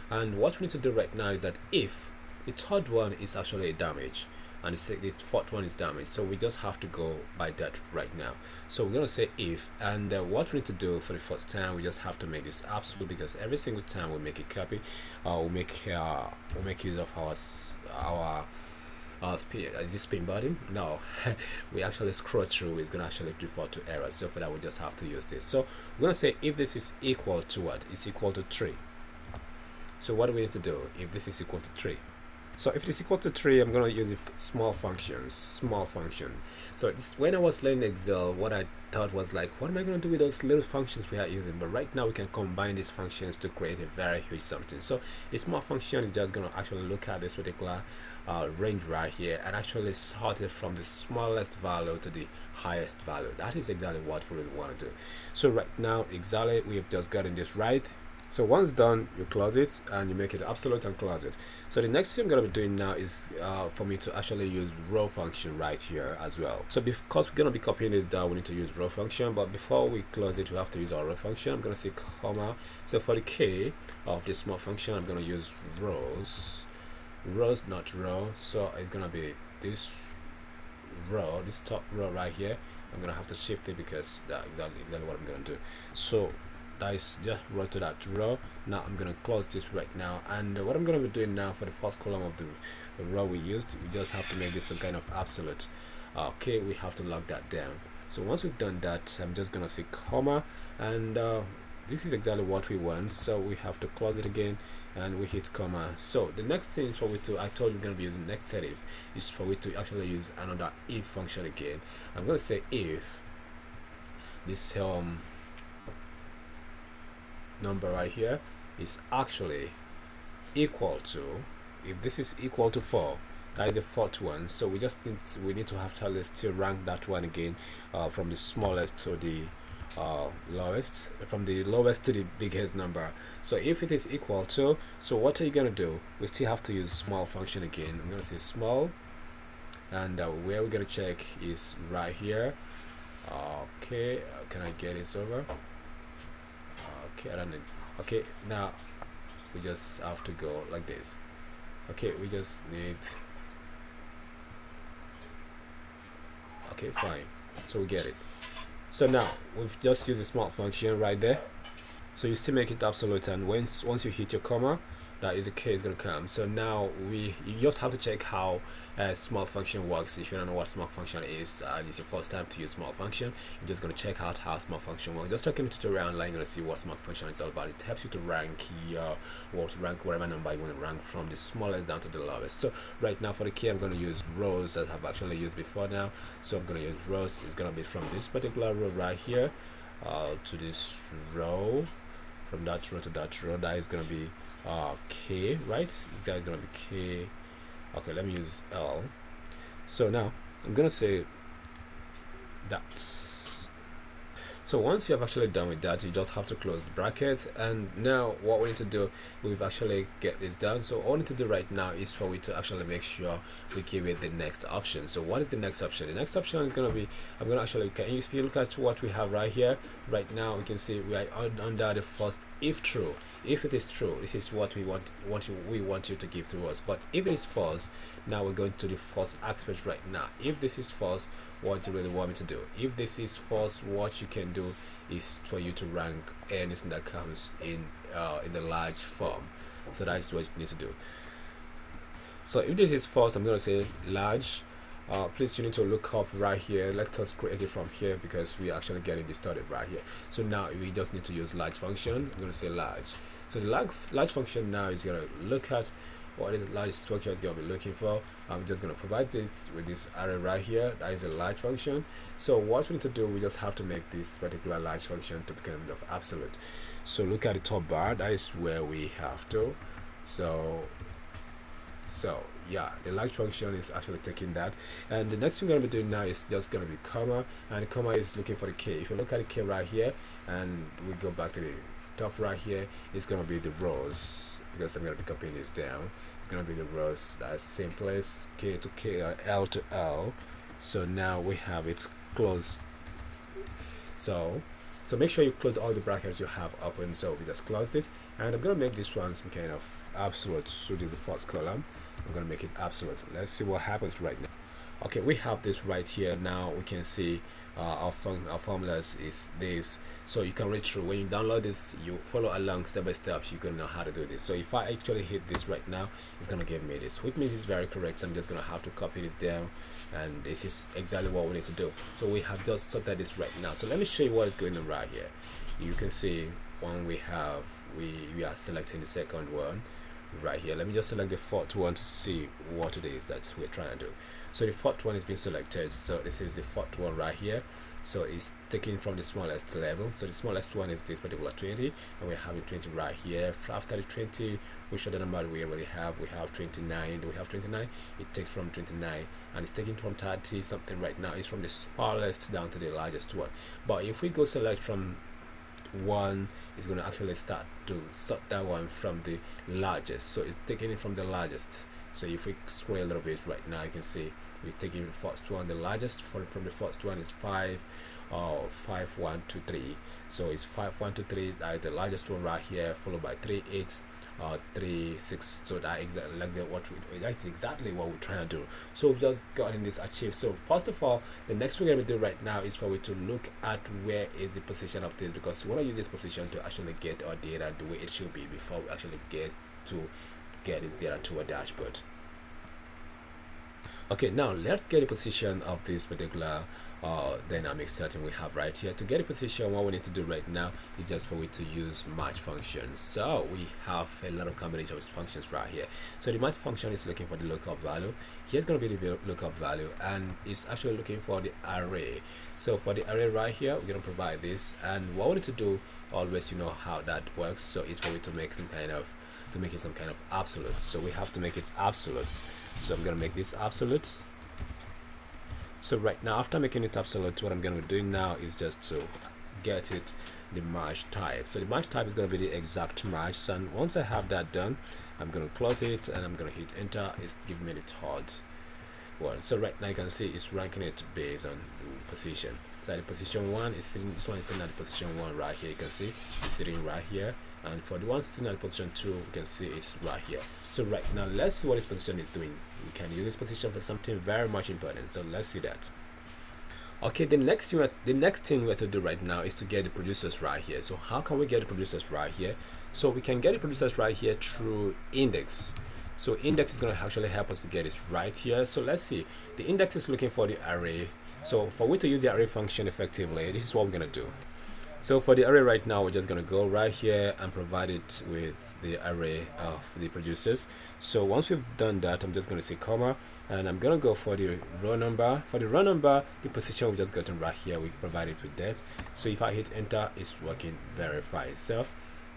and what we need to do right now is that if the third one is actually a damage and the fourth one is damage, so we just have to go by that right now. So we're going to say if, and what we need to do for the first time, we just have to make this absolute, because every single time we make a copy, we'll make use of is this spin button? No. We actually scroll through, it's gonna actually default to error. So for that, we just have to use this. So we're gonna say if this is equal to what? It's equal to 3. So what do we need to do if this is equal to 3? So if it is equal to 3, I'm going to use the small function. So this, when I was learning Excel, what I thought was like, what am I going to do with those little functions we are using? But right now we can combine these functions to create a very huge something. So the small function is just going to actually look at this particular range right here and actually sort it from the smallest value to the highest value. That is exactly what we really want to do. So right now, exactly, we've just gotten this right. So once done, you close it and you make it absolute and close it. So the next thing I'm going to be doing now is for me to actually use row function right here as well. So because we're going to be copying this down, we need to use row function. But before we close it, we have to use our row function. I'm going to say comma. So for the k of this small function, I'm going to use rows, not row. So it's going to be this row, this top row right here. I'm going to have to shift it because that's exactly what I'm going to do. So that is just row to that row. Now I'm going to close this right now, and what I'm going to be doing now for the first column of the row we used, we just have to make this some kind of absolute. Okay, we have to lock that down. So once we've done that, I'm just going to say comma, and this is exactly what we want. So we have to close it again and we hit comma. So the next thing is for we to, I told you we're going to be using next if, is for we to actually use another if function again. I'm going to say if this number right here is actually equal to, if this is equal to 4, that is the fourth one. So we just need to have to still rank that one again from the smallest to the lowest, from the lowest to the biggest number. So if it is equal to, so what are you going to do? We still have to use small function again. I'm going to say small, and where we're going to check is right here. Okay, can I get it over? Okay, I don't need. Okay, now we just have to go like this. Okay, we just need. Okay, fine. So we get it. So now we've just used a small function right there. So you still make it absolute, and once you hit your comma, that is the k is going to come. So now you just have to check how small function works. If you don't know what small function is, it's your first time to use small function, you're just going to check out how small function works. Just check in the tutorial online, you're going to see what small function is all about. It helps you to rank whatever number you want to rank from the smallest down to the lowest. So right now for the k, I'm going to use rows as I've actually used before now. So I'm going to use rows. It's going to be from this particular row right here to this row, from that row to that row. That is going to be k, right? That is going to be k. Okay, let me use L. So now I'm going to say that. So once you have actually done with that, you just have to close the bracket. And now what we need to do, we've actually get this done. So all we need to do right now is for we to actually make sure we give it the next option. So what is the next option? The next option is going to be, I'm going to actually, if you look at what we have right here, right now we can see we are under the first if true. If it is true, this is what we want you to give to us. But if it is false, now we're going to the false aspect right now. If this is false, what do you really want me to do? If this is false, what you can do is for you to rank anything that comes in the large form. So that's what you need to do. So if this is false, I'm going to say large. Please, you need to look up right here. Let us create it from here because we are actually getting this started right here. So now we just need to use large function. I'm going to say large. So the large function now is going to look at what is large structure is going to be looking for. I'm just going to provide this with this array right here. That is a large function. So what we need to do, we just have to make this particular large function to become of absolute. So look at the top bar. That is where we have to. So yeah, the large function is actually taking that, and the next thing we're going to be doing now is just going to be comma, and the comma is looking for the k. If you look at the k right here and we go back to the top right here, it's going to be the rows, because I'm going to be copying this down. It's going to be the rows. That's the same place, k to k, l to l. So now we have it closed. So make sure you close all the brackets you have open. So we just closed it, and I'm going to make this one some kind of absolute. So this is the first column. I'm going to make it absolute. Let's see what happens right now. Okay, we have this right here. Now we can see our formulas is this, so you can read through. When you download this, you follow along step by step, you can know how to do this. So if I actually hit this right now, it's gonna give me this, which means it's very correct. So I'm just gonna have to copy this down, and this is exactly what we need to do. So we have just sorted this right now. So let me show you what is going on right here. You can see when we have we are selecting the second one right here. Let me just select the fourth one to see what it is that we're trying to do. So the fourth one is being selected, so this is the fourth one right here. So it's taken from the smallest level, so the smallest one is this particular 20, and we're having 20 right here. After the 20, which other number we already have, we have 29. Do we have 29? It takes from 29, and it's taken from 30 something right now. It's from the smallest down to the largest one. But if we go select from one, is going to actually start to sort that one from the largest, so it's taking it from the largest. So if we scroll a little bit right now, you can see we're taking the first one, the largest from the first one is 5 1 2 3. So it's 5 1 2 3, that is the largest one right here, followed by 3 8 3 6. So that that's exactly what we're trying to do. So we've just gotten this achieved. So first of all, the next we're going to do right now is for we to look at where is the position of this, because we want to use this position to actually get our data the way it should be before we actually get this data to a dashboard. Okay, now let's get the position of this particular dynamic setting we have right here. To get a position, what we need to do right now is just for we to use match function. So we have a lot of combination of functions right here. So the match function is looking for the lookup value. Here's going to be the lookup value, and it's actually looking for the array. So for the array right here, we're going to provide this, and what we need to do always, you know how that works. So it's for we to make some kind of absolute. So we have to make it absolute. So I'm going to make this absolute. So right now, after making it absolute, what I'm going to be doing now is just to get it the match type. So the match type is going to be the exact match, and once I have that done, I'm going to close it and I'm going to hit enter. It's giving me the tought one. So right now you can see it's ranking it based on position. So the position 1 is sitting, this one is sitting at the position 1 right here. You can see it's sitting right here, and for the one sitting at position 2, you can see it's right here. So right now, let's see what this position is doing. We can use this position for something very much important. So let's see that. Okay, the next thing we have to do right now is to get the producers right here. So how can we get the producers right here? So we can get the producers right here through index. So index is going to actually help us to get it right here. So let's see. The index is looking for the array. So for we to use the array function effectively, this is what we're going to do. So for the array right now, we're just going to go right here and provide it with the array of the producers. So once we've done that, I'm just going to say comma, and I'm going to go for the row number. For the row number, the position we just gotten right here, we provide it with that. So if I hit enter, it's working very fine. So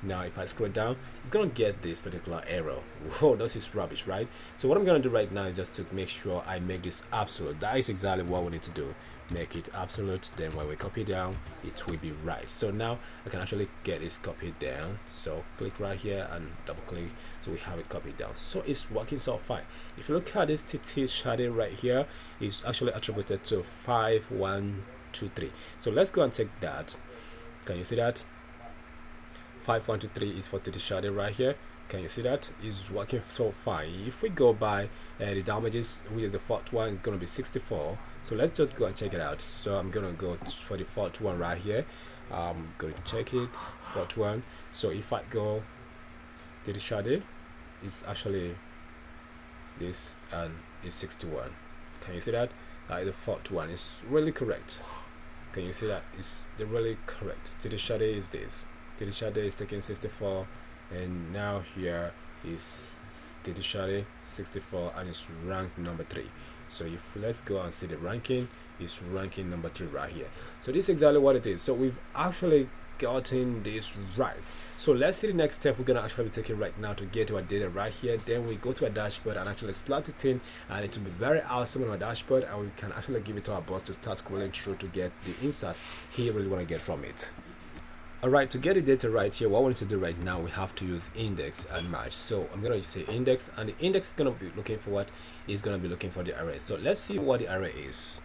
now if I scroll down, it's going to get this particular error. Whoa, this is rubbish, right? So what I'm going to do right now is just to make sure I make this absolute. That is exactly what we need to do. Make it absolute, then when we copy down, it will be right. So now I can actually get this copied down. So click right here and double click, so we have it copied down. So it's working so fine. If you look at this Shareit right here, is actually attributed to 5 1 2 3. So let's go and check that. Can you see that? 5 1 2 3 is for Shareit right here. Can you see that? It's working so fine. If we go by the damages, which is the fourth one, is going to be 64. So let's just go and check it out. So I'm going to go for the fourth one right here. I'm going to check it, fourth one. So if I go to the Shareit, it's actually this, and it's 61. Can you see that? The fourth one is really correct. Can you see that? It's really correct. To the Shareit is this. To the Shareit is taking 64. And now here is the Shareit 64, and it's ranked number 3. So if let's go and see the ranking, it's ranking number 3 right here. So this is exactly what it is. So we've actually gotten this right. So let's see the next step we're gonna actually be taking right now to get to our data right here. Then we go to a dashboard and actually slot it in, and it will be very awesome on our dashboard, and we can actually give it to our boss to start scrolling through to get the insight he really want to get from it. Alright, to get the data right here, what we need to do right now, we have to use index and match. So I'm going to say index, and the index is going to be looking for what? Is going to be looking for the array. So let's see what the array is.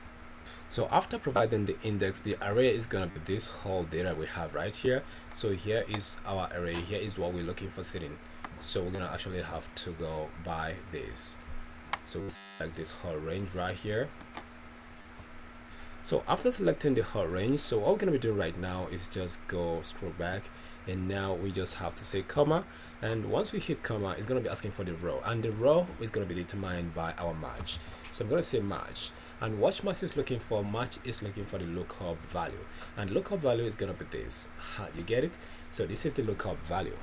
So after providing the index, the array is going to be this whole data we have right here. So here is our array, here is what we're looking for sitting. So we're going to actually have to go by this. So we select this whole range right here. So after selecting the whole range, so what we're going to be doing right now is just go scroll back, and now we just have to say comma, and once we hit comma, it's going to be asking for the row, and the row is going to be determined by our match. So I'm going to say match, and what match is looking for? Match is looking for the lookup value, and lookup value is going to be this. You get it? So this is the lookup value.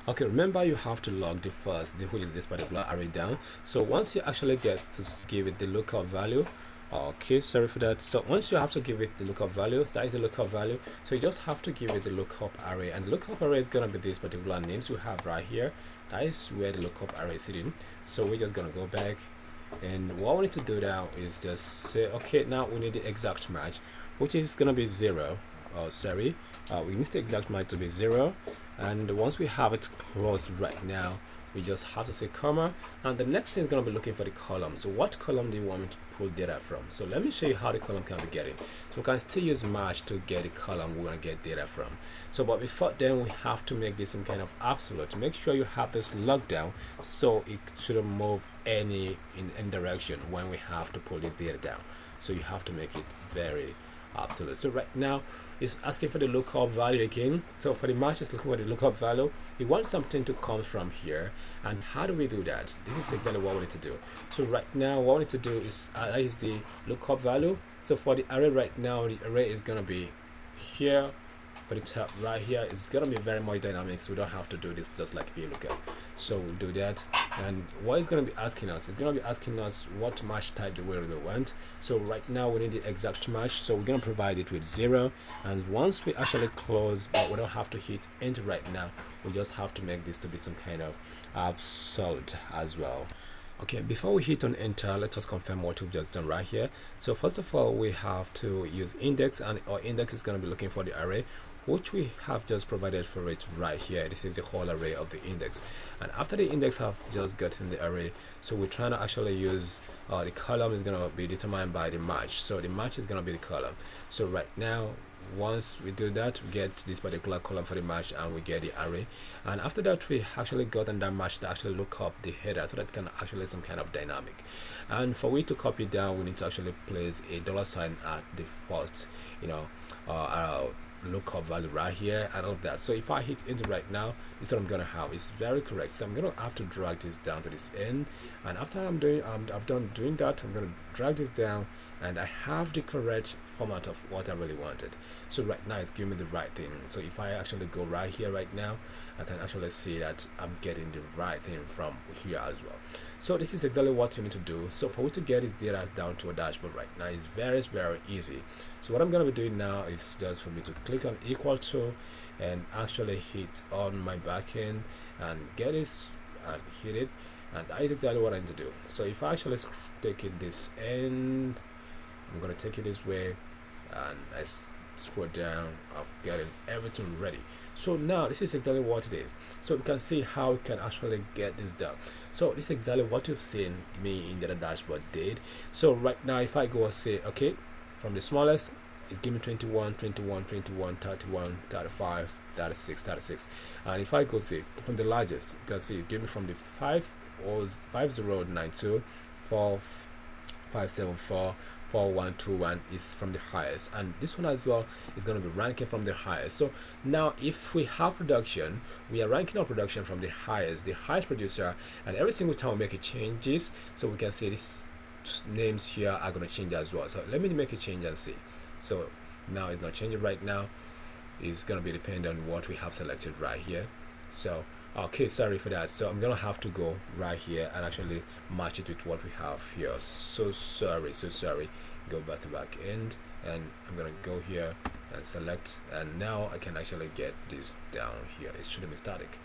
Okay, remember you have to log the first, which is this particular array down. So once you actually get to give it the lookup value, okay, sorry for that. So once you have to give it the lookup value, that is the lookup value. So you just have to give it the lookup array, and the lookup array is gonna be this particular names we have right here. That is where the lookup array is sitting. So we're just gonna go back, and what we need to do now is just say, okay, now we need the exact match, which is gonna be 0. We need the exact match to be 0, and once we have it closed right now, we just have to say comma, and the next thing is going to be looking for the column. So what column do you want me to pull data from? So let me show you how the column can be getting. So we can still use match to get the column we want to get data from. So but before then, we have to make this some kind of absolute. Make sure you have this locked down so it shouldn't move in any direction when we have to pull this data down. So you have to make it very absolute. So right now it's asking for the lookup value again. So for the match, it's looking for the lookup value. We want something to come from here, and how do we do that? This is exactly what we need to do. So right now what we need to do is the lookup value. So for the array right now, the array is gonna be here. For the tab right here, it's gonna be very much dynamic, so we don't have to do this just like VLOOKUP. So we'll do that, and what it's gonna be asking us, it's gonna be asking us what match type do we really want. So right now we need the exact match, so we're gonna provide it with 0, and once we actually close, but we don't have to hit enter right now, we just have to make this to be some kind of absolute as well. Okay, before we hit on enter, let us confirm what we've just done right here. So first of all, we have to use index, and our index is going to be looking for the array, which we have just provided for it right here. This is the whole array of the index, and after the index have just gotten the array, so we're trying to actually use the column is going to be determined by the match. So the match is going to be the column. So right now, once we do that, we get this particular column for the match, and we get the array, and after that we actually gotten that match to actually look up the header, so that can actually some kind of dynamic. And for we to copy down, we need to actually place a $sign at the first, lookup value right here and all of that. So if I hit enter right now, this is what I'm gonna have. It's very correct. So I'm gonna have to drag this down to this end, and after I've done doing that, I'm gonna drag this down, and I have the correct format of what I really wanted. So right now it's giving me the right thing. So if I actually go right here right now, I can actually see that I'm getting the right thing from here as well. So this is exactly what you need to do. So for you to get this data down to a dashboard right now is very easy. So what I'm going to be doing now is just for me to click on equal to and actually hit on my backend and get it and hit it, and that is exactly what I need to do. So if I actually take it this end, I'm going to take it this way, and I scroll down, I've gotten everything ready. So now this is exactly what it is. So we can see how we can actually get this done. So this is exactly what you've seen me in the dashboard did. So right now if I go and say okay, from the smallest it's giving 21, 21, 21, 31, 35, 36, 36, and if I go see from the largest, you can see it's giving from the 5092 4574 4121 is from the highest, and this one as well is going to be ranking from the highest. So now if we have production, we are ranking our production from the highest producer, and every single time we make a changes, so we can see these names here are going to change as well. So let me make a change and see. So now it's not changing right now. It's going to be dependent on what we have selected right here. So okay, sorry for that. So I'm gonna have to go right here and actually match it with what we have here. So sorry. Go back to back end, and I'm gonna go here and select, and now I can actually get this down here. It shouldn't be static.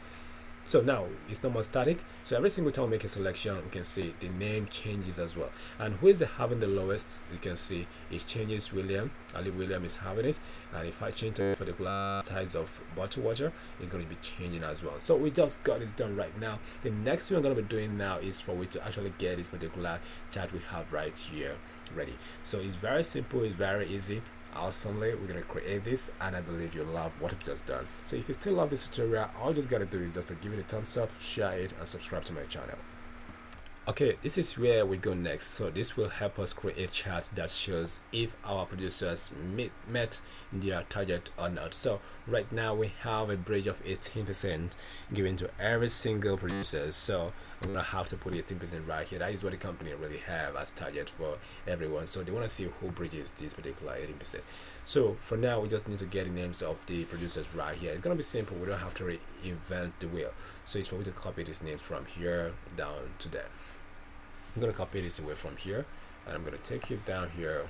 So now it's no more static. So every single time we make a selection, we can see the name changes as well. And who is having the lowest? You can see it changes. William is having it. And if I change the particular size of bottle water, it's going to be changing as well. So we just got this done right now. The next thing I'm going to be doing now is for we to actually get this particular chart we have right here ready. So it's very simple. It's very easy. Awesomely, we're going to create this, and I believe you love what we've just done. So if you still love this tutorial, all you just got to do is just to give it a thumbs up, share it, and subscribe to my channel. Okay, this is where we go next. So this will help us create a chart that shows if our producers met their target or not. So right now we have a bridge of 18% given to every single producer. So I'm gonna have to put 18% right here. That is what the company really have as target for everyone. So they want to see who bridges this particular 18%. So for now, we just need to get the names of the producers right here. It's gonna be simple. We don't have to reinvent the wheel. So it's for me to copy these names from here down to there. I'm gonna copy this away from here, and I'm gonna take it down here.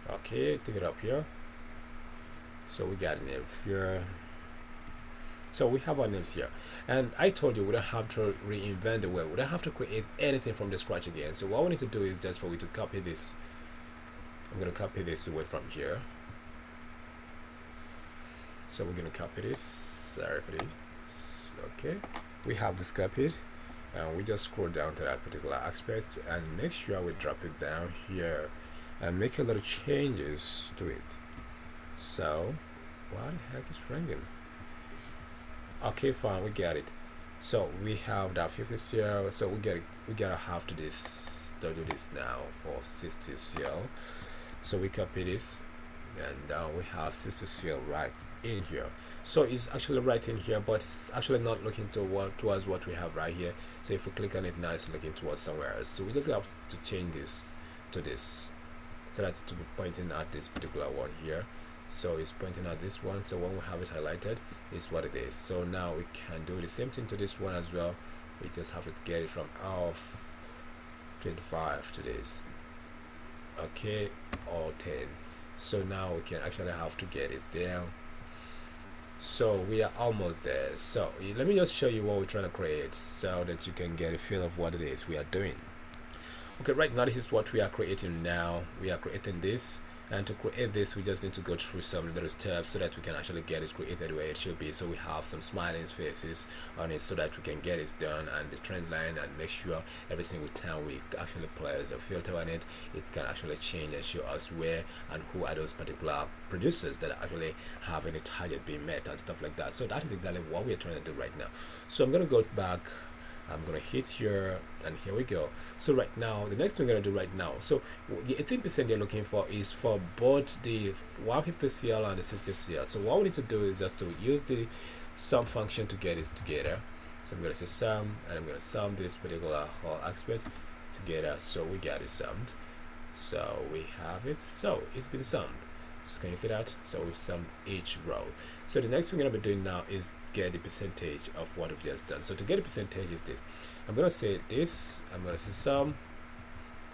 Okay, take it up here. So we got a name here. So we have our names here, and I told you we don't have to reinvent the wheel. We don't have to create anything from the scratch again. So what we need to do is just for we to copy this. I'm gonna copy this away from here. So we're gonna copy this. Sorry for this. Okay, we have this copied. And we just scroll down to that particular aspect and make sure we drop it down here and make a little changes to it. So what the heck is ringing? Okay, fine, we get it. So we have that 50 CL, so we gotta have to do this now for 60 CL. So we copy this, and we have 60 CL right in here. So it's actually right in here, but it's actually not looking towards what we have right here. So if we click on it now, it's looking towards somewhere else. So we just have to change this to this, so that to be pointing at this particular one here. So it's pointing at this one. So when we have it highlighted, it's what it is. So now we can do the same thing to this one as well. We just have to get it from off 25 to this. Okay, or 10. So now we can actually have to get it down. So we are almost there. So let me just show you what we're trying to create so that you can get a feel of what it is we are doing. Okay, right now this is what we are creating now. We are creating this, and to create this we just need to go through some little steps so that we can actually get it created the way it should be. So we have some smiling faces on it so that we can get it done, and the trend line, and make sure every single time we actually place a filter on it, it can actually change and show us where and who are those particular producers that actually have any target being met and stuff like that. So that is exactly what we are trying to do right now. So I'm going to go back, I'm gonna hit here, and here we go. So right now the next thing we're gonna do right now, so the 18% they're looking for is for both the 150 CL and the 60 CL. So what we need to do is just to use the sum function to get it together. So I'm gonna say sum, and I'm gonna sum this particular whole aspect together. So we got it summed. So we have it. So it's been summed. So can you see that? So we've summed each row. So the next thing we're going to be doing now is get the percentage of what we've just done. So to get the percentage is this. I'm going to say this. I'm going to say sum.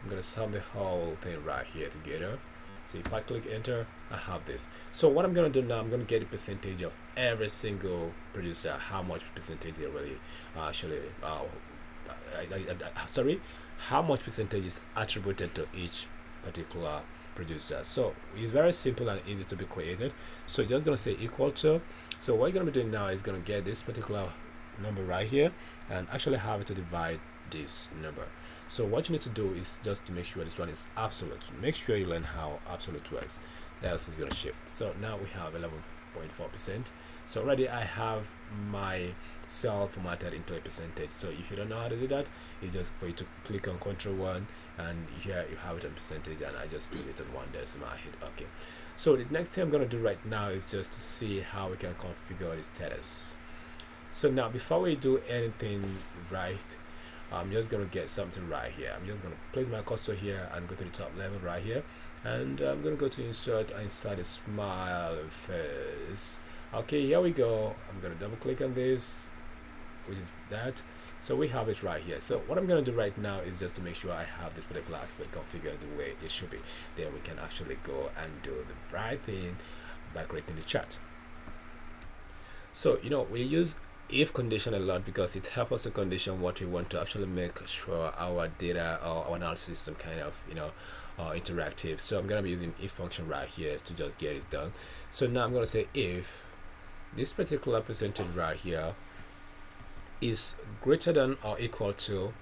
I'm going to sum the whole thing right here together. So if I click enter, I have this. So what I'm going to do now, I'm going to get the percentage of every single producer, how much percentage they really actually, sorry, how much percentage is attributed to each particular producer. So it's very simple and easy to be created. So just gonna say equal to. So what you're gonna be doing now is gonna get this particular number right here and actually have it to divide this number. So what you need to do is just to make sure this one is absolute. Make sure you learn how absolute works. Else is gonna shift. So now we have 11.4%. So already I have my cell formatted into a percentage. So if you don't know how to do that, it's just for you to click on Ctrl+1, and here you have it in percentage, and I just leave it in 1 decimal. I hit OK. So the next thing I'm going to do right now is just to see how we can configure the status. So now before we do anything right, I'm just going to get something right here. I'm just going to place my cursor here and go to the top level right here, and I'm going to go to insert inside a smile face. Okay, here we go. I'm going to double click on this, which is that. So we have it right here. So what I'm going to do right now is just to make sure I have this particular aspect configured the way it should be. Then we can actually go and do the right thing by creating the chart. So we use if condition a lot because it helps us to condition what we want to actually make sure our data or our analysis is some kind of interactive. So I'm going to be using if function right here to just get it done. So now I'm going to say if this particular percentage right here is greater than or equal to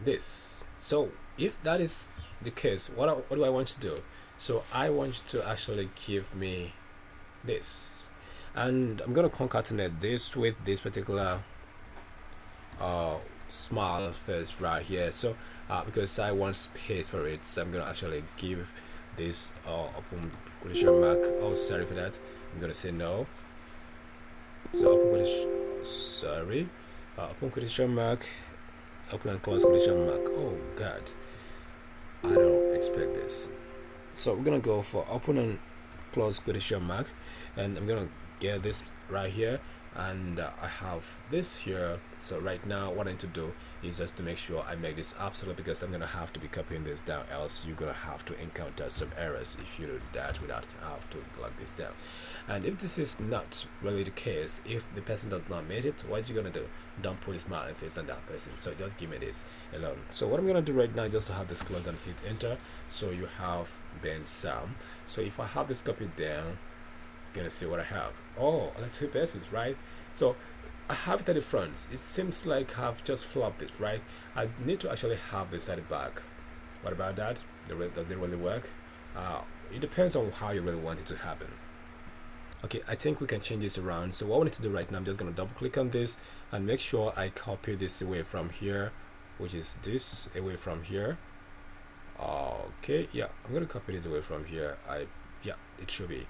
this. So if that is the case, what do I want to do? So I want to actually give me this, and I'm going to concatenate this with this particular small face right here. So because I want space for it, so I'm gonna actually give this open quotation mark. Oh, sorry for that. I'm gonna say no. So open quotation, sorry, open quotation mark, open and close quotation mark. Oh god, I don't expect this. So we're gonna go for open and close quotation mark, and I'm gonna get this right here, and I have this here. So right now what I need to do is just to make sure I make this absolute, because I'm gonna have to be copying this down, else you're gonna have to encounter some errors if you do that without have to log this down. And if this is not really the case, if the person does not make it, what you're gonna do, don't put a smiling face on that person, so just give me this alone. So what I'm gonna do right now, just to have this closed and hit enter, so you have been some. So if I have this copied down, you're gonna see what I have. Oh, I like 2 pieces, right? So I have it at the front. It seems like I've just flopped it, right? I need to actually have this at the back. What about that? Does it really work? It depends on how you really want it to happen. Okay, I think we can change this around. So what we need to do right now, I'm just going to double click on this and make sure I copy this away from here, which is this away from here. Okay, yeah, I'm going to copy this away from here. Yeah, it should be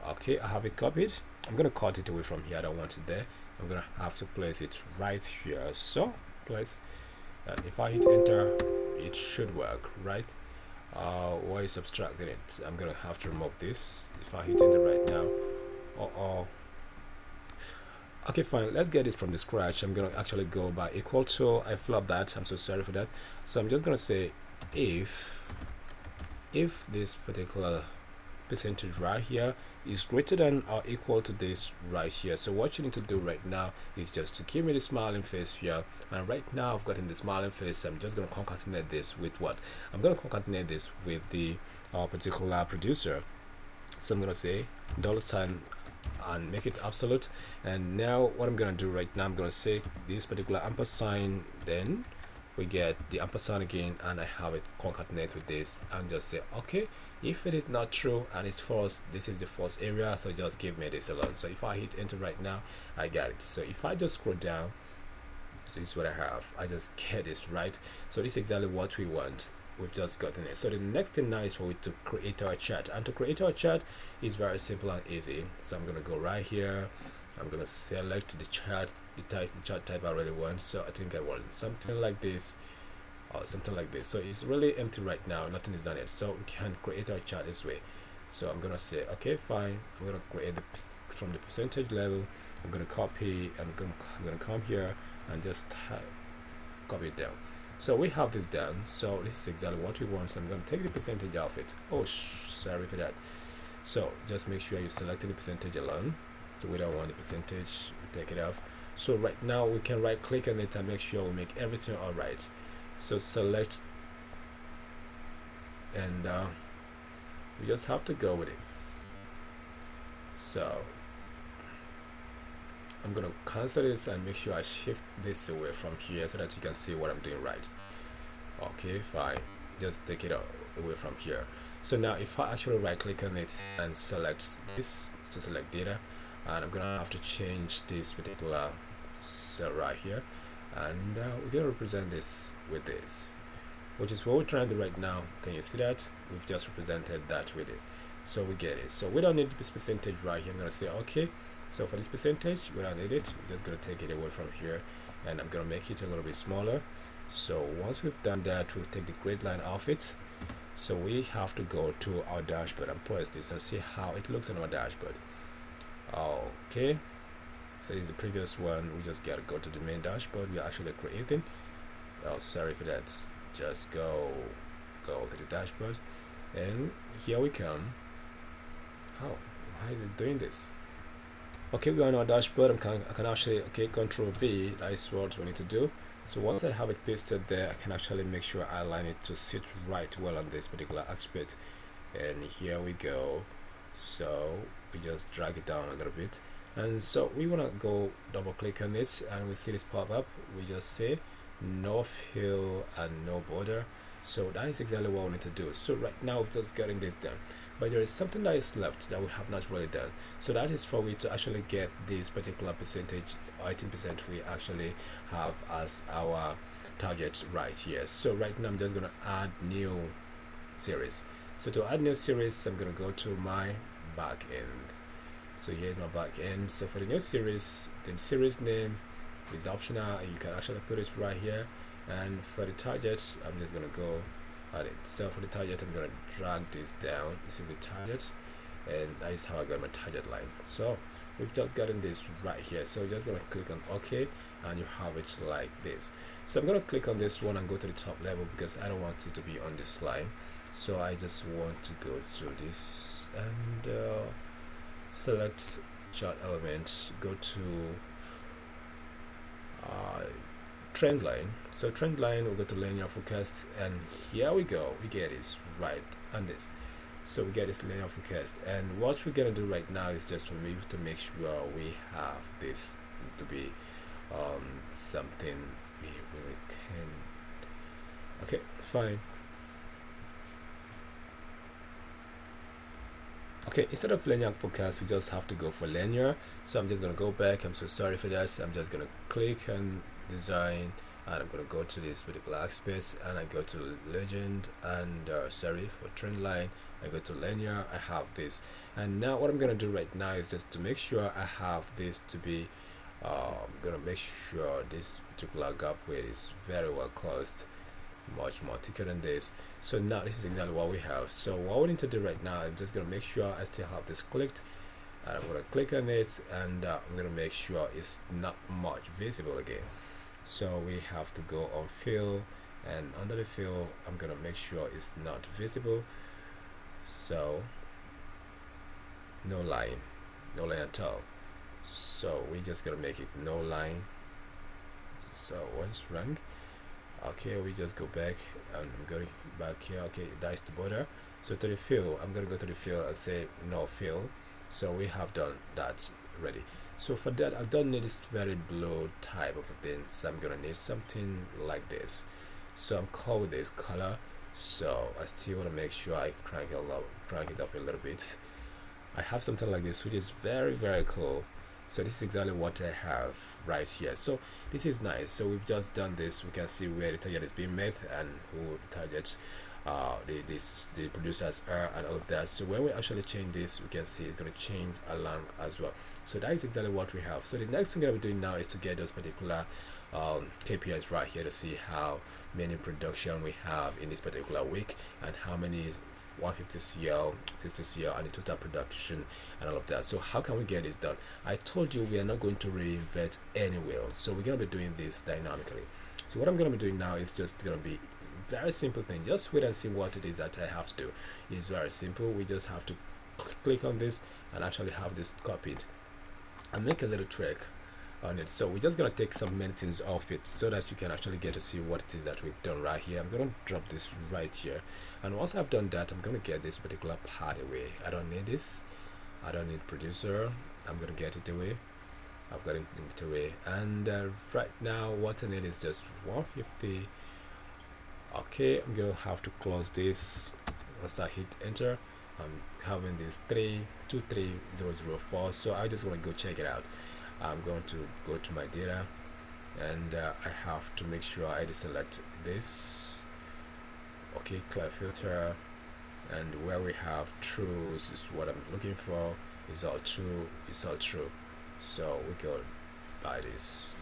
okay. I have it copied. I'm going to cut it away from here. I don't want it there. I'm going to have to place it right here. So place, and if I hit enter, it should work, right? Why is subtracting it? I'm gonna have to remove this. If I hit enter right now, okay, fine, let's get this from the scratch. I'm gonna actually go by equal to, I flopped that, I'm so sorry for that. So I'm just gonna say if this particular percentage right here is greater than or equal to this right here. So what you need to do right now is just to give me the smiling face here, and right now I've gotten the smiling face. I'm just going to concatenate this with what? I'm going to concatenate this with the particular producer. So I'm going to say $sign and make it absolute. And now what I'm going to do right now, I'm going to say this particular ampersand, then we get the ampersand again, and I have it concatenate with this, and just say okay. If it is not true and it's false, this is the false area, so just give me this alone. So if I hit enter right now, I got it. So if I just scroll down, this is what I have. I just get this, right? So this is exactly what we want. We've just gotten it. So the next thing now is for we to create our chart, and to create our chart is very simple and easy. So I'm gonna go right here. I'm gonna select the chart, the chart type I really want. So I think I want something like this, or something like this. So it's really empty right now, nothing is on it, so we can create our chart this way. So I'm gonna say okay, fine. I'm gonna create the from the percentage level. I'm gonna copy, and I'm gonna come here and just copy it down. So we have this done. So this is exactly what we want. So I'm gonna take the percentage off it. Oh, sorry for that. So just make sure you select the percentage alone. So we don't want the percentage, we take it off. So right now we can right click on it and make sure we make everything all right. So select, and we just have to go with this. So I'm gonna cancel this and make sure I shift this away from here so that you can see what I'm doing right. Okay, fine, just take it away from here. So now if I actually right click on it and select this to select data, and I'm gonna have to change this particular cell right here, and we're going to represent this with this, which is what we're trying to do right now. Can you see that? We've just represented that with it, so we get it. So we don't need this percentage right here. I'm going to say okay. So for this percentage, we don't need it. We're just going to take it away from here, and I'm going to make it a little bit smaller. So once we've done that, we'll take the grid line off it. So we have to go to our dashboard and pause this and see how it looks on our dashboard. Okay, so this is the previous one. We just gotta go to the main dashboard we're actually creating. Oh, sorry for that. Just go to the dashboard, and here we come. Oh, why is it doing this? Okay, we're on our dashboard. I can actually, okay, Control V, that's what we need to do. So once I have it pasted there, I can actually make sure I align it to sit right well on this particular aspect, and here we go. So we just drag it down a little bit, and so we want to go double click on it, and we see this pop up. We just say no fill and no border. So that is exactly what we need to do. So right now we've just getting this done. but there is something that is left that we have not really done. So that is for we to actually get this particular percentage, 18% we actually have as our target right here. So right now I'm just going to add new series. So to add new series, I'm going to go to my back end. So here's my back end. So for the new series, the series name is optional. You can actually put it right here. And for the target, I'm just going to go at it. So for the target, I'm going to drag this down. This is the target, and that is how I got my target line. So we've just gotten this right here. So you're just going to click on OK, and you have it like this. So I'm going to click on this one and go to the top level because I don't want it to be on this line. So I just want to go to this and select chart element, go to trend line. So trend line, we'll go to linear forecast, and here we go, we get this right on this. So we get this linear forecast, and what we're gonna do right now is just for me to make sure we have this to be something we really can. Okay, fine. Okay, instead of linear forecast, we just have to go for linear. So I'm just gonna go back. I'm so sorry for that. I'm just gonna click on design, and I'm gonna go to this particular aspect, and I go to legend, and sorry, for trend line, I go to linear. I have this, and now what I'm gonna do right now is just to make sure I have this to be. I'm gonna make sure this particular gap width is very well closed, much more thicker than this. So now this is exactly what we have. So what we need to do right now, I'm just gonna make sure I still have this clicked, and I'm gonna click on it, and I'm gonna make sure it's not much visible again. So we have to go on fill, and under the fill I'm gonna make sure it's not visible. So no line at all. So we just gonna make it no line. So what's wrong? Okay, we just go back, and I'm going back here. Okay, that's the border. So to the fill, I'm gonna go to the fill and say no fill. So we have done that already. So for that, I don't need this very blue type of a thing, so I'm gonna need something like this. So I'm cool with this color, so I still want to make sure I crank it up a little bit. I have something like this, which is very, very cool. So this is exactly what I have right here. So this is nice. So we've just done this. We can see where the target is being met and who the target the producers are and all of that. So when we actually change this, we can see it's going to change along as well. So that is exactly what we have. So the next thing that we're doing now is to get those particular KPIs right here to see how many production we have in this particular week, and how many 150 CL, 60 CL, and the total production and all of that. So how can we get this done? I told you we are not going to reinvent any wheels, so we're going to be doing this dynamically. So what I'm going to be doing now is just going to be very simple thing. Just wait and see what it is that I have to do. It's very simple. We just have to click on this and actually have this copied and make a little trick on it. So we're just going to take some minutes off it so that you can actually get to see what it is that we've done right here. I'm going to drop this right here, and once I've done that, I'm going to get this particular part away. I don't need this. I don't need producer. I'm going to get it away. I've got it away, and right now what I need is just 150. Okay, I'm going to have to close this. Once I hit enter, I'm having this 323004. So I just want to go check it out. I'm going to go to my data, and I have to make sure I deselect this. Okay, clear filter, and where we have true, this is what I'm looking for. Is all true. It's all true. So we go by this.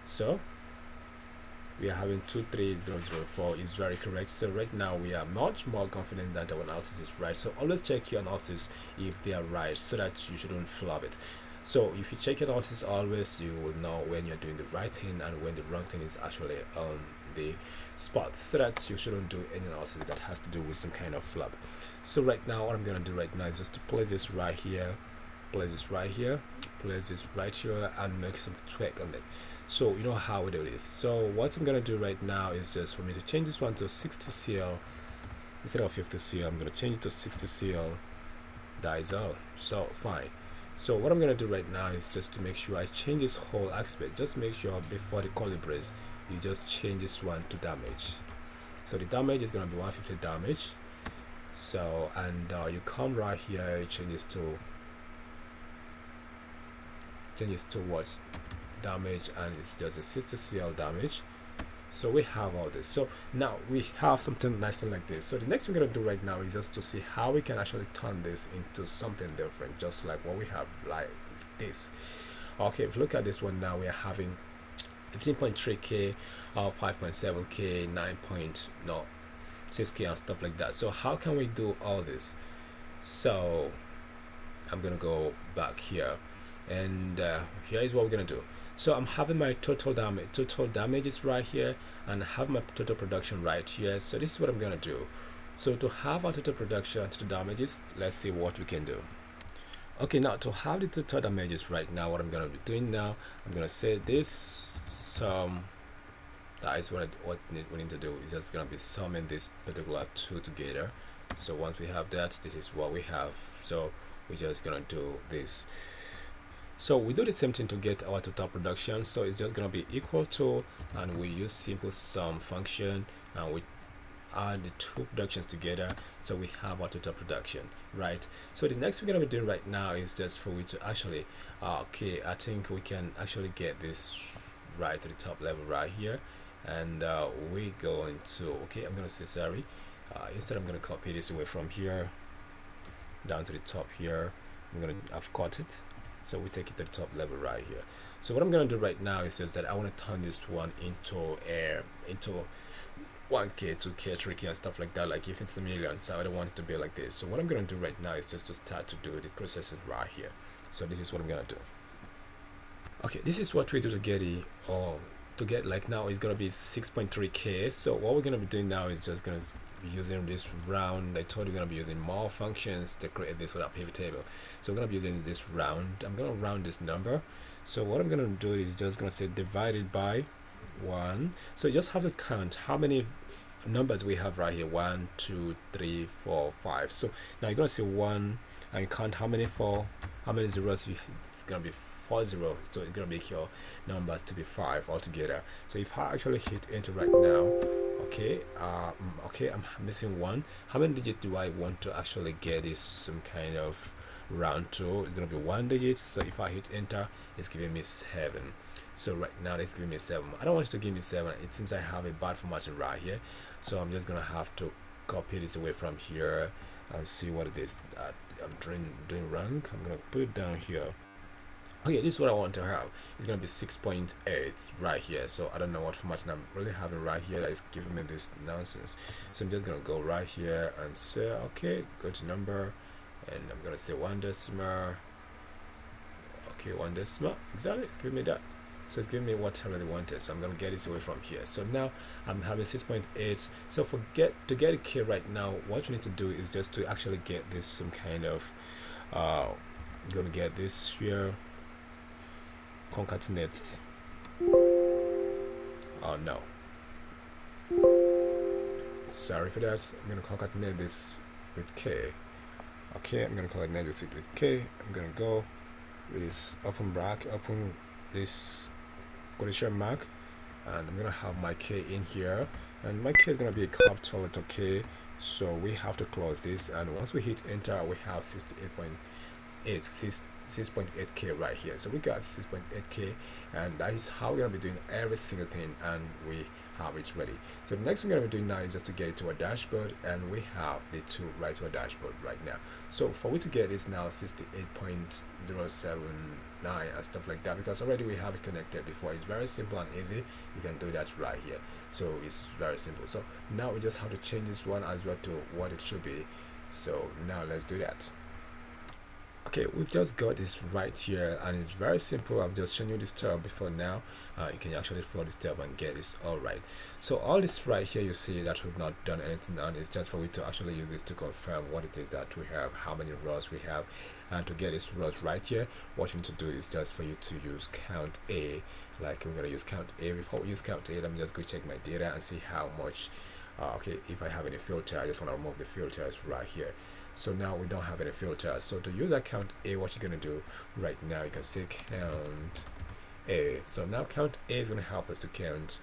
So we are having 23004 is very correct. So right now we are much more confident that our analysis is right. So always check your analysis if they are right, so that you shouldn't flub it. So if you check your analysis always, you will know when you're doing the right thing and when the wrong thing is actually on the spot, so that you shouldn't do any analysis that has to do with some kind of flub. So right now what I'm going to do right now is just to place this right here, place this right here, place this right here, and make some tweak on it. So you know how we do this. So what I'm going to do right now is just for me to change this one to 60 CL instead of 50 CL. I'm going to change it to 60 CL. That is all. So fine. So what I'm going to do right now is just to make sure I change this whole aspect. Just make sure before the curly brace, you just change this one to damage. So the damage is going to be 150 damage, So and you come right here, it changes to what damage, and it's just a 60 cl damage. So we have all this. So now we have something nice like this. So the next thing we're gonna do right now is just to see how we can actually turn this into something different, just like what we have like this. Okay, if you look at this one now, we are having 15.3k, 5.7k, 9.6k and stuff like that. So how can we do all this? So I'm gonna go back here, and here is what we're gonna do. So I'm having my total damage is right here, and I have my total production right here. So this is what I'm gonna do. So to have our total production, total damages, let's see what we can do. Okay, now to have the total damages right now, what I'm gonna be doing now, I'm gonna say this sum. That is what we need to do. Is just gonna be summing this particular two together. So once we have that, this is what we have. So we're just gonna do this. So we do the same thing to get our total production. So it's just gonna be equal to, and we use simple sum function, and we add the two productions together, so we have our total production, right? So the next we're gonna be doing right now is just for we to actually okay, I think we can actually get this right to the top level right here, and we go into, okay, I'm gonna say sorry, instead I'm gonna copy this away from here down to the top here. I'm gonna have cut it, so we take it to the top level right here. So what I'm gonna do right now is just that I want to turn this one into 1k, 2k, 3k and stuff like that, like if it's a million. So I don't want it to be like this. So what I'm gonna do right now is just to start to do the processes right here. So this is what I'm gonna do. Okay, this is what we do to get it, to get, like, now it's gonna be 6.3k. So what we're gonna be doing now is just gonna be using this round. I told you we're gonna be using more functions to create this with our pivot table. So we're gonna be using this round. I'm gonna round this number. So what I'm gonna do is just gonna say divided by 1. So you just have to count how many numbers we have right here. 1, 2, 3, 4, 5. So now you're gonna say 1 and count how many zeros. It's gonna be 4 zeros, so it's gonna make your numbers to be 5 altogether. So if I actually hit enter right now, okay, I'm missing 1. How many digits do I want to actually get is some kind of round to? It's gonna be 1 digit. So if I hit enter, it's giving me 7. So right now it's giving me 7. I don't want it to give me 7. It seems I have a bad formatting right here, so I'm just gonna have to copy this away from here and see what it is that I'm doing wrong. I'm gonna put it down here. Okay, this is what I want to have. It's gonna be 6.8 right here. So I don't know what formatting I'm really having right here that is giving me this nonsense. So I'm just gonna go right here and say, okay, go to number, and I'm gonna say 1 decimal. Okay, 1 decimal, exactly, it's giving me that. So it's giving me what I really wanted. So I'm gonna get this away from here. So now I'm having 6.8. So to get a K right now, what you need to do is just to actually get this some kind of you're gonna get this here, concatenate. Oh no, sorry for that. I'm gonna concatenate this with K. Okay, I'm gonna concatenate this with K. I'm gonna go with this open bracket, open this quotation mark, and I'm gonna have my K in here, and my K is gonna be a capital letter K. So we have to close this, and once we hit enter, we have 6.8k right here. So we got 6.8k, and that is how we're gonna be doing every single thing, and we have it ready. So the next thing we're gonna be doing now is just to get it to our dashboard, and we have the two right to our dashboard right now. So for we to get this now 68.079 and stuff like that, because already we have it connected before. It's very simple and easy. You can do that right here. So it's very simple. So now we just have to change this one as well to what it should be. So now let's do that. Okay, we've just got this right here, and it's very simple. I've just shown you this tab before now. You can actually follow this tab and get this all right. So all this right here, you see that we've not done anything on. It's just for we to actually use this to confirm what it is that we have, how many rows we have, and to get this rows right here, what you need to do is just for you to use count A. Like we're gonna use count A. Before we use count A, let me just go check my data and see how much. Okay, if I have any filter, I just want to remove the filters right here. So now we don't have any filters. So to use that count A, what you're gonna do right now, you can say count A. So now count A is gonna help us to count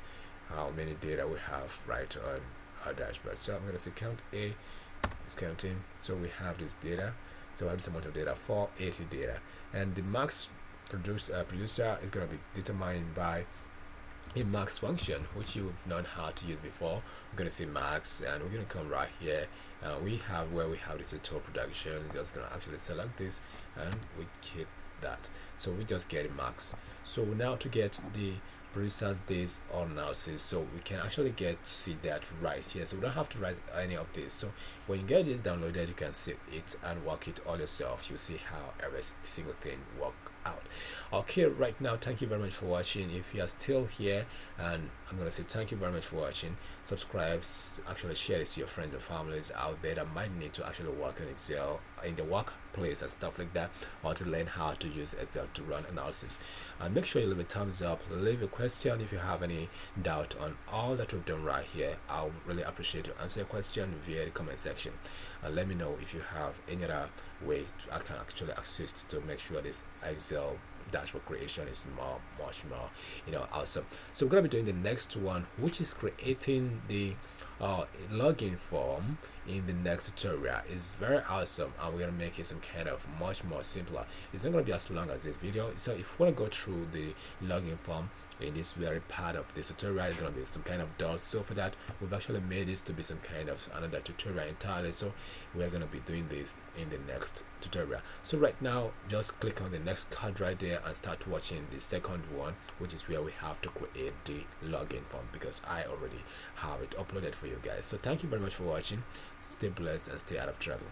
how many data we have right on our dashboard. So I'm gonna say count A, it's counting. So we have this data. So I have this amount of data, 480 data, and the max producer is going to be determined by a max function, which you've known how to use before. We're going to say max, and we're going to come right here. We have where we have this total production. We're just going to actually select this, and we hit that. So we just get a max. So now to get the producer's days or analysis, so we can actually get to see that right here. So we don't have to write any of this. So when you get this downloaded, you can see it and work it all yourself. You'll see how every single thing work out. Okay, right now, thank you very much for watching. If you are still here, and I'm gonna say thank you very much for watching, subscribe, actually share this to your friends and families out there that might need to actually work in Excel in the workplace and stuff like that, or to learn how to use Excel to run analysis. And make sure you leave a thumbs up, leave a question if you have any doubt on all that we've done right here. I'll really appreciate to answer your question via the comment section, and let me know if you have any other way I can actually assist to make sure this Excel dashboard creation is much more awesome. So we're gonna be doing the next one, which is creating the login form in the next tutorial. Is very awesome, and we're gonna make it some kind of much more simpler. It's not gonna be as long as this video. So if you want to go through the login form in this very part of this tutorial, it's gonna be some kind of dots. So for that, we've actually made this to be some kind of another tutorial entirely. So we're gonna be doing this in the next tutorial. So right now, just click on the next card right there and start watching the second one, which is where we have to create the login form, because I already have it uploaded for you guys. So thank you very much for watching. Stay blessed and stay out of trouble.